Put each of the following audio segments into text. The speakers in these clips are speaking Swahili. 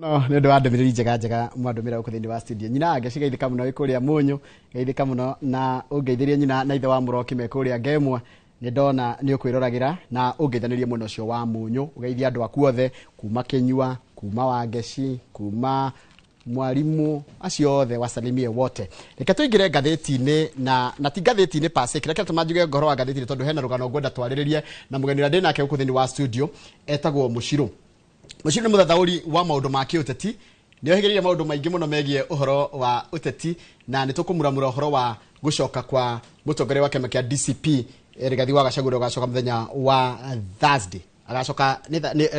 No nendo wa ndũmĩrĩri njega mwandũmĩra gũkũ thĩinĩ wa studio nyina ngĩcigeithĩka mũno ĩkũrĩa Mũnyũ geithĩka mũno na ũngeithĩrie nyina na ithe wa Mũroki mekũrĩa Ngemwa nĩ ndona nĩ ũkwĩroragĩra na ũngeithanĩrie mũno ũcio wa Mũnyũ ũgeithia andũ aku othe kuma Kĩnyua kuma Wangeci kuma Mwarimu acio othe wasalimie wote. Reke tũingĩre ngathĩti-inĩ na ti ngathĩti-inĩ pase kĩrĩa tũmanjuge ngoro wa ngathĩti-inĩ tondũ hena rũgano ngwenda twarĩrĩrie na mũgeni ũrĩa ndĩnake gũkũ thĩinĩ wa studio etagwo Mũchirũ. Mũchirũ nĩ mũthathaũri wa maũndũ ma kĩũteti nĩ ohĩgĩrĩire maũndũ maingĩ mũno megiĩ ũhoro wa ũteti na nĩ tũkũmuramura ũhoro wa gũcoka kwa mũtongoria wa kĩama kĩa DCP Rigathi wa Gachagua ũgacoka mũthenya wa Thursday agacoka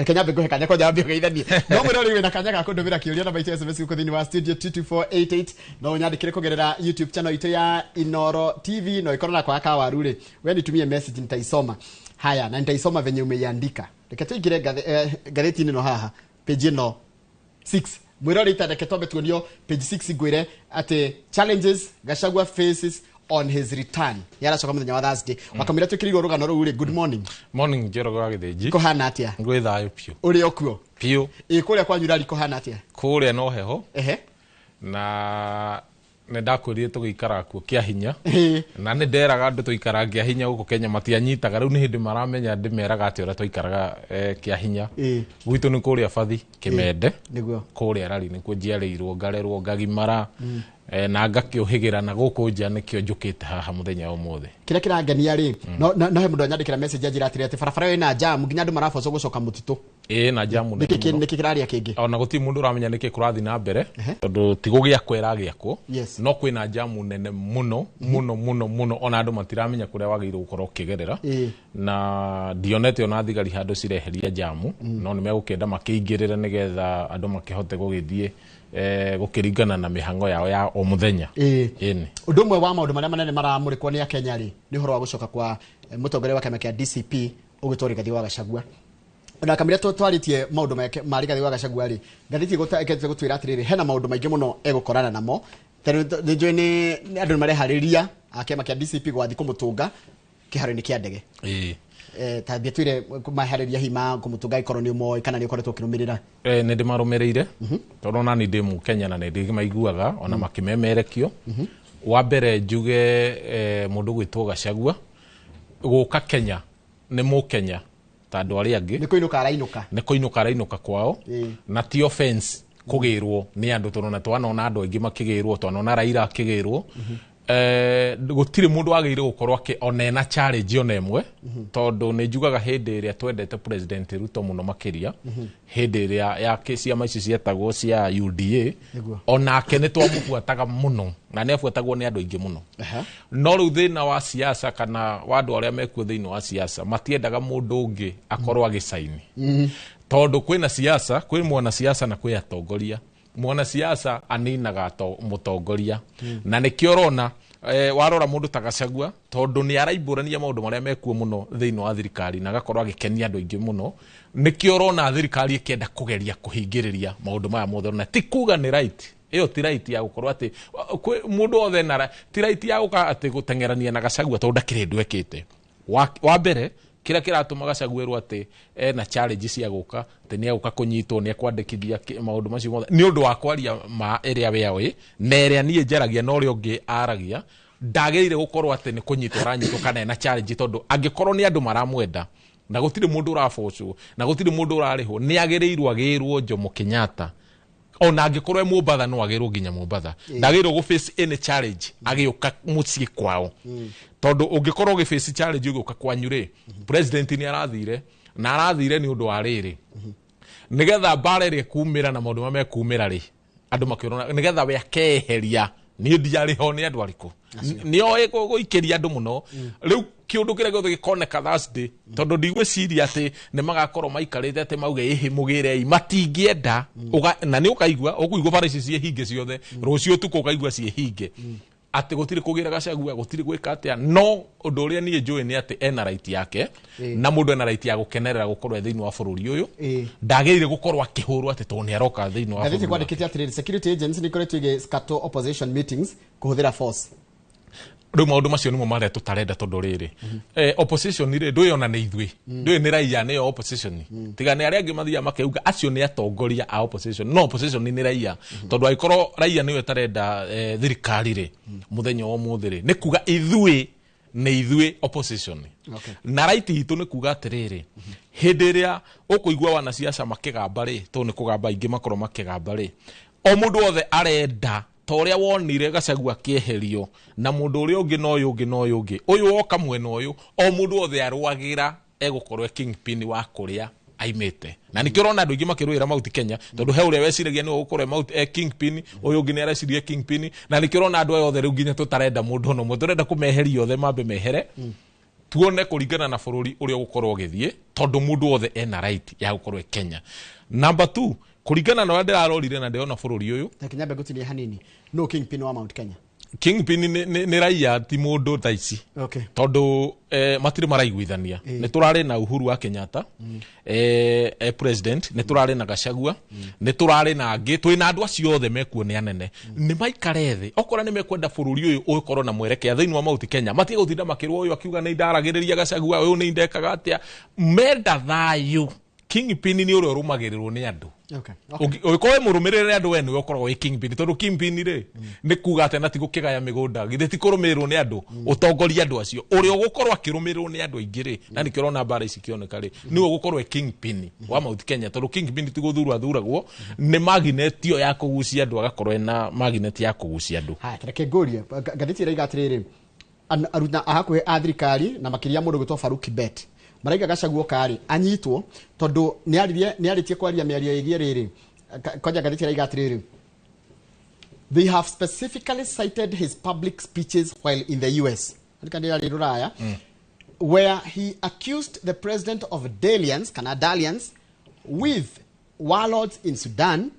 Kenya mbegũ kanya kwa jambi geithanie no mwĩrori wĩna kanya ga kũndũmĩra kĩũria namba itũ SMS gũkũ thĩinĩ wa studio 22488 no nyandĩkĩre kũgerera YouTube channel itũ ya Inoro TV no ikorana kwa kawaru rĩ we nitumie message nitaisoma haya na nitaisoma venye umeiandika. Reke tuingire gatheti-inĩ no haha page no 6 mwĩrori itandĩke twambe tuonio page 6 ngwĩre atĩ challenges Gachagua faces on his return yaracoka mũthenya wa Thursday wakamira twĩkĩrĩirwo rũgano rũu rĩ good morning Njorogo Gĩthĩnji kohana atia ngwĩ thayũ piũ ũrĩ okuo piũ kũrĩa kwa nyurari kohana atia kũrĩa no heho na nĩ ndakwĩrire tũgĩikara kuo kĩa hinya na nĩ nderaga andũ tũikara kĩa hinya gũkũ Kenya matianyitaga rĩu nĩ hĩndĩ maramenya ndĩmeraga atĩ ũrĩa tũikaraga kĩa hinya gwitũ nĩ kũrĩa Bathi Kĩmende kũrĩa rari nĩkuo njiarĩirwo ngarerwo ngagimara na ngakĩũhĩgĩra na gũkũ nja nĩkĩo njũkĩte haha mũthenya ũmũthĩ kĩrĩa kĩrangenia rĩ no he mũndũ anyandĩkĩra message anjĩra atĩ barabara ĩna jam nginya andũ marabocwo gũcoka mũtitũ na jam nĩkĩ kĩraria kĩngĩ ona gũtirĩ mũndũ ũramenya nĩkĩ kũrathiĩ na mbere tondũ tigũgĩakwo ĩragĩakwo no kwĩna jam nene mũno ona andũ matiramenya kũrĩa wagĩrĩirwo gũkorwo ũkĩgerera na ndionete ona thigari handũ cireheria jam no nĩ megũkĩenda makĩingĩrĩre nĩgetha andũ makĩhote gũgĩthiĩ gũkĩringana na mĩhango yao ya o mũthenya ũndũ ũmwe wa maũndũ marĩa manene maramũrĩkwo nĩ Kenya rĩ nĩ ũhoro wa gũcoka kwa mũtongoria wa kĩama kĩa DCP ũgĩtwo Rigathi wa Gachagua na kamĩrĩa twarĩtie maũndũ ma Rigathi wa Gachagua rĩ ngathĩti gũtwĩra atĩrĩrĩ hena maũndũ maingĩ mũno egũkorana namo tondũ nĩnjũĩ nĩ andũ mareharĩria a kĩama kĩa DCP gwathi kũmũtũnga kĩharo-inĩ kĩa ndege tabia twire maharĩria hima kũmũtũnga ikorwo nĩ ũmoĩ kana nĩ ũkoretwo ũkĩrũmĩrĩra nĩ ndĩmarũmĩrĩire tondũ ona nĩ ndĩ Mũkenya na nĩ ndĩmaiguaga ona makĩmemerekio wa mbere njuge mũndũ gwĩtwo Gachagua gũka Kenya nĩ Mũkenya ta andũ arĩa angĩ nĩ kũinũka arainũka kwao na ti offense kũgĩrwo nĩ andũ tondũ twanona andũ aingĩ makĩgĩrwo twanona Raila akĩgĩrwo gũtirĩ mũndũ wagĩrĩirwo gũkorwo onena challenge ona ĩmwe tondũ nĩ njugaga hĩndĩ ĩrĩa twendete president Ruto mũno makĩria hĩndĩ ĩrĩa ya ciama ici cietagwo cia UDA onake nĩ twamũbuataga mũno na nĩ abuatagwo nĩ andũ aingĩ mũno no rĩu thĩna wa siasa kana wa andũ arĩa mekuo thĩinĩ wa siasa matiendaga mũndũ ũngĩ akorwo agĩcaini tondũ kwĩna siasa kwĩ mwana siasa na kwĩ atongoria mwana siasa aninaga mũtongoria na nĩkĩo rona warora mũndũ ta Gachagua tondũ nĩ araibũrania maũndũ marĩa mekuo mũno thĩinĩ wa thirikari na agakorwo agĩkenia andũ aingĩ mũno nĩkĩo rona thirikari ĩkĩenda kũgeria kũhingĩrĩria maũndũ maya mothe na ti kuga nĩ right ĩyo ti right ya gũkorwo atĩ mũndũ othe na ti right ya gũka atĩ gũtengerania na Gachagua tondũ ndakĩrĩ ndũ ekĩte wa mbere kĩrĩa kĩratũma Gachagua atĩ na challenge cia gũka atĩ nĩ agũka kũnyitwo nĩ akwandĩkithia maũndũ macio mothe nĩ ũndũ wa kwaria ma ĩrĩa we oĩ na ĩrĩa niĩ njaragia na ũrĩa ũngĩ aragia ndagĩrĩire gũkorwo atĩ nĩ kũnyitwo aranyitwo kana na challenge tondũ angĩkorwo nĩ andũ maramwenda na gũtirĩ mũndũ ũrabocwo na gũtirĩ mũndũ ũrarĩhwo nĩ agĩrĩirwo agĩrwo Jomo Kenyatta ona angĩkorwo Mũmbatha no agĩrwo nginya Mũmbatha ndagĩrĩirwo gũface any challenge agĩũka mũciĩ kwao tondũ ũngĩkorwo ũgĩface challenge ũgĩũka kwanyu rĩ president nĩ arathire na arathire nĩ ũndũ wa rĩrĩ nĩgetha mbara ĩrĩa kumĩra na maũndũ marĩa mekumĩra rĩ andũ makĩrona nĩgetha we akeheria niĩ ndiarĩ ho nĩ andũ arĩkũ nĩoĩ gũikĩria andũ mũno rĩu kĩũndũ kĩrĩa gĩothe gĩkoneka Thursday tondũ ndigwĩciria atĩ nĩ magakorwo maikarĩte atĩ mauge ĩhĩ mũgĩrei matingĩenda na nĩ ũkũigua bara ici ciĩhinge ciothe rũciũ ũtukũ ũkaigua ciĩhinge atĩ gũtirĩ kũgĩra Gachagua gũtirĩ gwĩka atĩa no ũndũ ũrĩa niĩ njũĩ nĩ atĩ ena right yake na mũndũ ena right ya gũkenerera gũkorwo thĩinĩ wa bũrũri ũyũ ndagĩrĩire gũkorwo akĩhũrwo atĩ tondũ nĩ aroka thĩinĩ wa bũrũri kwandĩkĩte atĩrĩrĩ security agents nĩ ikoretwo igĩscatter opposition meetings kũhũthĩra force rĩu maũndũ macio nĩmo marĩa tũtarenda tondũ rĩrĩ opposition rĩ ndũyona nĩ ithuĩ ndũyũ nĩ raia nĩyo opposition tiga nĩ arĩa angĩ mathiaga makauga acio nĩ atongoria a opposition no opposition nĩ raia tondũ angĩkorwo raia nĩwe tarenda thirikari rĩ mũthenya ũmũthĩ rĩ nĩ kuga ithuĩ nĩ ithuĩ opposition na right itũ nĩ kuga atĩrĩrĩ hĩndĩ ĩrĩa ũkũigua wanasiasa makĩgamba rĩ tondũ nĩ kũgamba ingĩ makorwo makĩgamba rĩ o mũndũ wothe arenda ta ũrĩa wonire Gachagua akĩeherio na mũndũ ũrĩa ũngĩ na ũyũ ũngĩ na ũyũ ũngĩ ũyũ woka mwena ũyũ o mũndũ wothe arũagĩra egũkorwo kingpin wa kũrĩa aimĩte na nĩkĩo ũrona andũ aingĩ makĩrũĩra Mount Kenya tondũ he ũrĩa weciragia nĩ ũgũkorwo kingpin ũyũ ũngĩ nĩ areciria kingpin na nĩkĩo ũrona andũ othe rĩu nginya tũtarenda mũndũ ono mwe tũrenda kũmeheria othe mambe mehere tuone kũringana na bũrũri ũrĩa ũgũkorwo ũgĩthiĩ tondũ mũndũ wothe ena right ya gũkorwo Kenya. Number 2 kuringana na wande arorire na ndeona bũrũri ũyũ na Kenya begutinie hanini no kingpin wa Mount Kenya kingpin nĩ raia ti mũndũ tha ici tondũ matirĩ maraiguithania nĩ tũrarĩ na Uhuru wa Kenyatta president nĩ tũrarĩ na Gachagua nĩ tũrarĩ na angĩ twĩna andũ acio othe mekuo nĩ anene nĩ maikare thĩ okorwo nĩ mekwenda bũrũri ũyũ ũkorwo na mwerekea thĩinĩ wa Mount Kenya matige gũtinda makĩrwo ũyũ akiuga nĩ ndaragĩrĩria Gachagua ũyũ nĩ ndekaga atĩa menda thayũ kingpin nĩ ũrĩa ũrũmagĩrĩrwo nĩ andũ ũgĩkorwo mũrũmĩrĩre andũ we nĩwe ũkoragwo wĩ kingpin tondũ kingpin rĩ nĩ kuga atĩ na ti gũkĩgaya mĩgũnda githĩ ti kũrũmĩrĩrwo nĩ andũ ũtongoria andũ acio ũrĩa ũgũkorwo akĩrũmĩrĩrwo nĩ andũ aingĩ rĩ na nĩkĩo ũrona mbara ici kĩoneka rĩ nĩwe ũgũkorwo kingpin wa Mount Kenya tondũ kingpin ti gũthuragwo nĩ magnetio ya kũgucia andũ agakorwo ena magnet ya kũgucia andũ reke ngũrie ngathĩti ĩraiga atĩrĩrĩ arutana hakuhĩ a thirikari na makĩria mũndũ gwĩtwo Faruk Kibet maraiga Gachagua kari anyitwo tondu ni aritie kwaria mĩario ĩgiĩ rĩrĩ koja ngathĩti ĩraiga atĩrĩrĩ they have specifically cited his public speeches while in the US where he accused the president of dalliance with warlords in Sudan,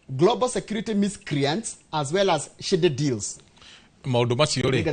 global security miscreants as well as shady deals. Maundu macio ri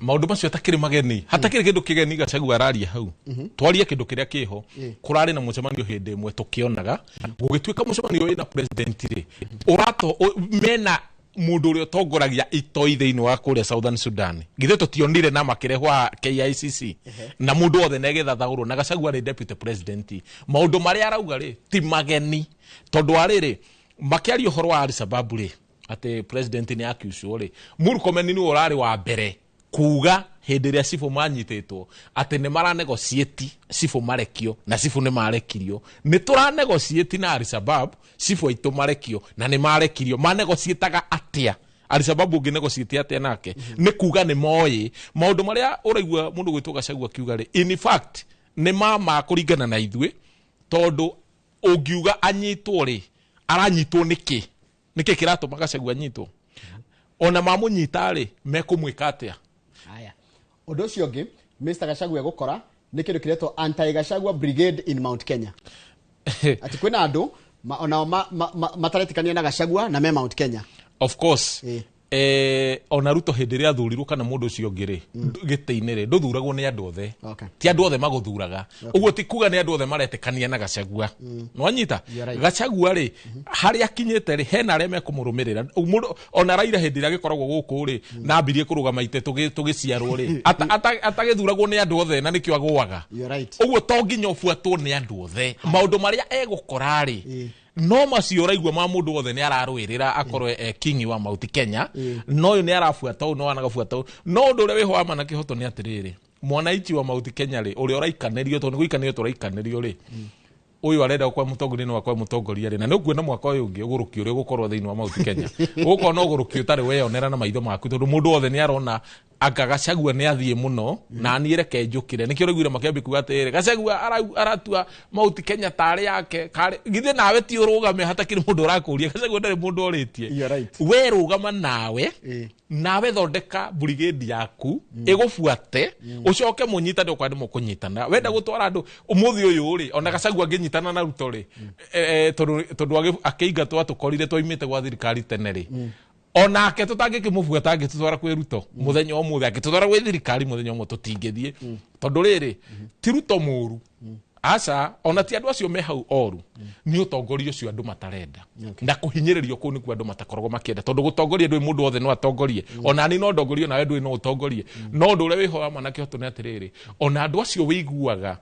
maundu macio takiri mageni hatakiri kindu kigeni Gachagua araria hau twarie kindu kiria kiho kurari na mucemanio hindi imwe tukionaga gugituika mucemanio ina president ri urato mena mundu uria tongoragia itoi thiini wa kuria Southern Sudan githe tutionire na makirehwa KICC na mundu othe negethathagurwo na Gachagua ri deputy president maundu maria arauga ri ti mageni tondu ariri makiario horo wa Al-Shabaab ri ate president ni akiucio ri Murkomen ni urari wa mbere kuga hindi ria Sifu manyitetwo ate ne mara negotiate Sifu marekio na Sifu ne marekirio ni tura negotiate na Al-Shabaab Sifu aito marekio na ne marekirio ma negotiataga atia Al-Shabaab ungi negotiate atia nake ni kuga ni moyi maundu maria uraigua mundu gwitwo Gachagua kiuga ri in fact ni mama kuringana na ithwe tondu ungiuga anyitwo ri aranyitwo niki kiratuma Gachagua nyitwo ona mamunyita ri mekumwika atia haya undu ucio ngi Mr Gachagua gukora ni kindu kiretwo anti Gachagua brigade in Mount Kenya ati kwina andu ona mataretikania na Gachagua na me Mount Kenya of course ona Ruto hindi ria thurirwo kana mundu ucio ngiri gitini ri nduthuragwo ni andu othe ti andu othe maguthuraga uguo ti kuga ni andu othe maretekania na Gachagua no anyita Gachagua ri hari akinyete ri hena aria mekumurumirira ona Raila hindi ria gikoragwo guku ri na ambirie kurugama ite tugiciarwo ri atagithuragwo ni andu othe na nikio agwaga uguo to nginya ufuatwo ni andu othe maundu maria egukora ri no macio raigua ma mundu wothe ni ararwirira akorwo king wa Mount Kenya no uyu ni arafuata no anagafuata no undu uria wiho ama na kihoto ni atiriri mwanaichi wa Mount Kenya ri uria uraikanirio to ni guikanirio turaikanirio ri uyu arenda kwa mutongoria no kwa mutongoria ri na no kuona mwaka uyu ungi uguruki uria gukorwo thiini wa Mount Kenya guko no uguruki utari weyonera na maitho maku tondu mundu wothe ni arona Gachagua ni athie muno na ni reke njukire nikio riguira makembi kuga atiriri Gachagua aratua Mount Kenya tari yake githe nawe ti urugame hatakiri mundu urakuria Gachagua ndari mundu oritie we rugama nawe thondeka brigade yaku igufuate ucoke munyita ndokwandi mukunyitana wenda gutwara andu umuthi uyu ri ona Gachagua nginyitana na Ruto ri tondu akeingatwa tukorire twaimite gwa thirikari tene ri ona ke tutangikimuvua tutwara kwi Ruto muthenya omuthe akitutwara gwi thirikari muthenya omwe tutingithie tondu riri ti Ruto muru Asa ona ti andu acio me hau oru ni utongoria ucio andu matarenda na kuhinyiririo ku ni ku andu matakoragwo makienda tondu gutongoria ndui mundu othe no atongorie ona ni no ndongorio nawe ndui no utongorie no ndu uria wihoya manake hoto ni atiriri ona andu acio wiguaga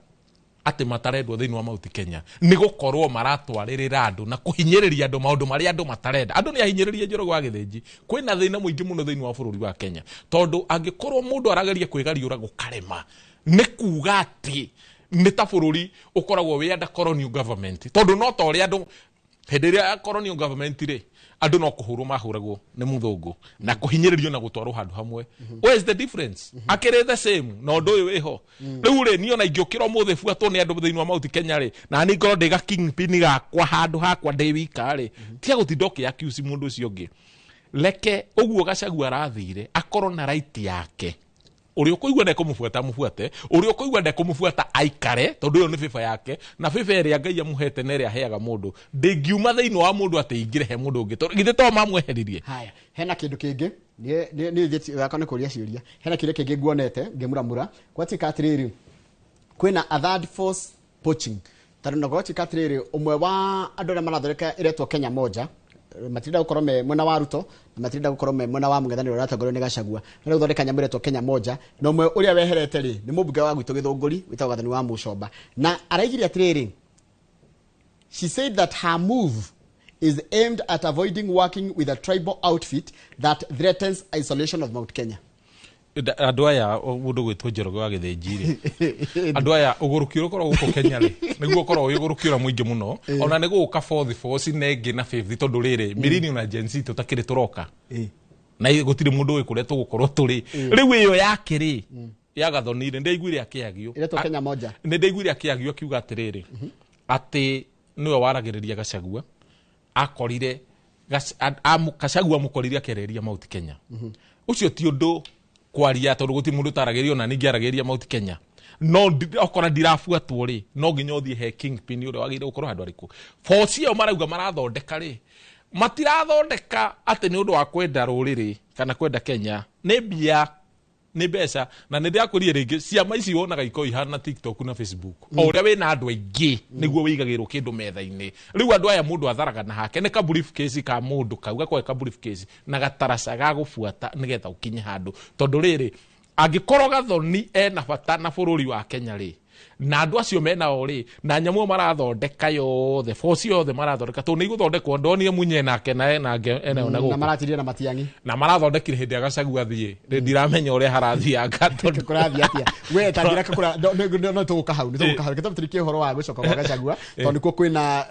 ati matarendwo thiini wa Mount Kenya ni gukorwo maratwaririra andu na kuhinyiriria andu maundu mari andu matarenda andu ni ahinyiririe Njoroge wa Githinji kwina thina muingi muno thiini wa bururi wa Kenya tondu angikorwo mundu arageria kwigariura gukarema ni kuga ati ni ta bururi ukoragwo wi under colonial government tondu no tori andu hendiria colonial government ri andu no kuhurwo mahuragwo ni muthungu na kuhinyiririo na gutwarwo handu hamwe where is the difference akire the same no ndu uyu wiho riu ri ni ona ingiukira muthe buatwo ni andu thiini wa Mount Kenya ri na ni ngoro ndiga kingpin gakwa handu hakwa ndi wika ri tia gutindoke accuse mundu ucio ngi leke uguo Gachagua arathire akorwo na right yake uri ukuigwa ndeko mufuata mufuate uri ukuigwa ndeko mufuata aikare tondu yo ni fifa yake na fifa eri Ngai amuhete na eri aheaga mundu ndingiuma thiini wa mundu ati ingire he mundu ungi githe to mamweheririe haya hena kindu kingi ni theti yakone kuria ciuria hena kindu kingi nguonete ngimuramura kwatika atiriri kwina a third force poaching tondu no kwatika atiriri umwe wa andu aria marathoreka iretwo Kenya moja matinda gukorwo me mwena wa Ruto na matinda gukorwo me mwena wa mung'ethaniro uratongorwo ni Gachagua ni guthondeka nyamuretwo Kenya moja no mwe uria weherete ri ni mubunge wa gwitu Githunguri witagwo Gathani wa Mucomba na araigire atiriri she said that her move is aimed at avoiding working with a tribal outfit that threatens isolation of Mount Kenya. Andu aya mundu gwitwo Njoroge wa Githinji ri andu aya ugurukiro korwo guko Kenya ri niguo korwo ugurukiro muingi muno ona ni guka fourth force nengi na fifth tondu riri mirini na agency tutakiri turoka na gutiri mundu wi kuria tugukorwo turi riu iyo yake ri ya Gathoni ri ndeiguire akiagio iretwo Kenya moja ni ndeiguire akiagio akiuga atiriri ati niwe waragiriria Gachagua akorire Gachagua mukorire akereria Mount Kenya ucio ti undu kwaria tondu guti mundu taragerio na ningi arageria Mount Kenya no okora ndirafuatwo ri no nginya uthie he kingpin uri wagire ukorwo handu ariku force yo marauga marathondeka ri matirathondeka ati ni undu wa kwenda ruriri kana kwenda Kenya ni bia ni mbeca na ni ndiakurie ringi ciama ici wonaga iko ihana TikTok na Facebook oria wina andu aingi niguo wigagirwo kindu metha-ini riu andu aya mundu atharaga na hake ni ka briefcase ka mundu kauga kwa ka briefcase na gataraca ga gufuata nigetha ukinye handu tondu riri angikorwo Gathoni ena bata na bururi wa Kenya ri na andu acio mena ori na nyamu marathondeka yothe force yothe marathondeka to ni guthondekwo ndonire munye nake na ena guku na maratirie na matiangi na marathondekire hindi Gachagua thie ndiramenya uria harathianga tondu kurathi atia we tangira kura no tuguka hau gitoturikie horo wa gucoka kwa Gachagua tondu ko kwina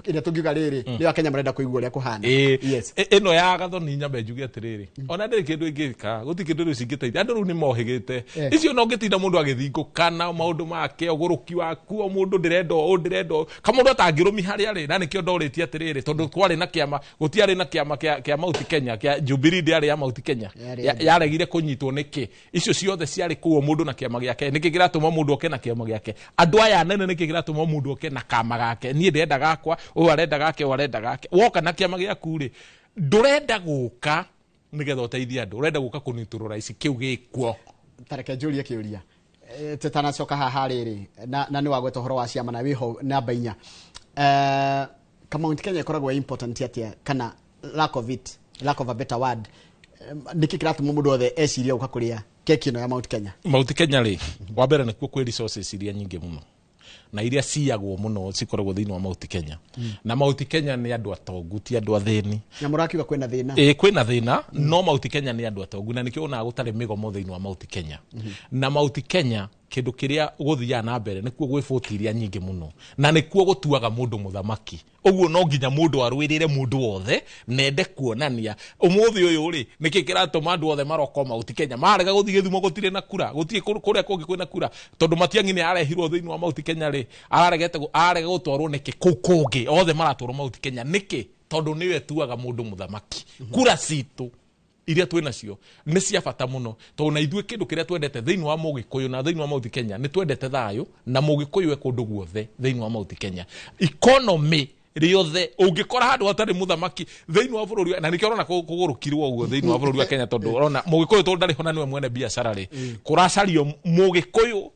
ina tungiuga riri ni wa Kenya marenda kuigua uria kuhana yes ino ya Gathoni nyambe njuge atiriri ona ndiri kindu ingika guti kindu ru cingiteithia andu ru ni mohigite icio no ngitinda mundu agithingukana maundu make uguruki waku o mundu ndirendo kamundu atangirumi haria ri na nikio ndoriti atiriri tondu twari na kiama gutiari na kiama kia Mount Kenya kia Jubilee ndiari ya Mount Kenya yaregire kunyitwo niki icio ciothe ciari kuo mundu na kiama giake niki kiratuma mundu oke na kiama giake andu aya nene niki kiratuma mundu oke na kama gake nie ndirenda gakwa o arenda gake o arenda gake woka na kiama giaku ri ndurenda guka nigetha uteithia andu urenda guka kuniturura ici kiu gikuo tareke njurie kiuria tetanacoka haha riri na ni wagweta horo wa ciama na wiho namba 4 Mount Kenya ikoragwo important atia kana lack of a better word niki kiratuma mundu othe eciria uka kuria keki no ya Mount Kenya ri wa mbere nikuo kwi resources iria nyingi muno na iria ciagwo muno cikoragwo thiini wa Mount Kenya na Mount Kenya ni andu atongu ti andu athini na murakiuga kwina thina kwina thina no Mount Kenya ni andu atongu na nikio ona gutare migomo thiini wa Mount Kenya na Mount Kenya kindu kiria guthia na mbere nikuo gwifutiria nyingi muno na nikuo gutuaga mundu muthamaki uguo no nginya mundu arwirire mundu wothe nende kuonania umuthi uyu ri niki kiratuma andu othe maroko Mount Kenya marega guthie githumo gutire na kura gutie kuria kungi kwina kura tondu matiangi ni arehirwo thiini wa Mount Kenya ri arega gutwarwo niki kukungi othe maratwarwo Mount Kenya niki tondu niwe tuaga mundu muthamaki kura citu iria twina cio ni cia bata muno to na ithue kindu kiria twendete thiini wa Mugikuyu na thiini wa Mount Kenya ni twendete thayo na Mugikuyu e kundu guothe thiini wa Mount Kenya economy riothe ungikora handu hatari muthamaki thiini wa bururi na nikio rona kugurukirwo uguo thiini wa bururi wa Kenya tondu rona Mugikuyu tondu ndari hona niwe mwene biashara ri kuracario Mugikuyu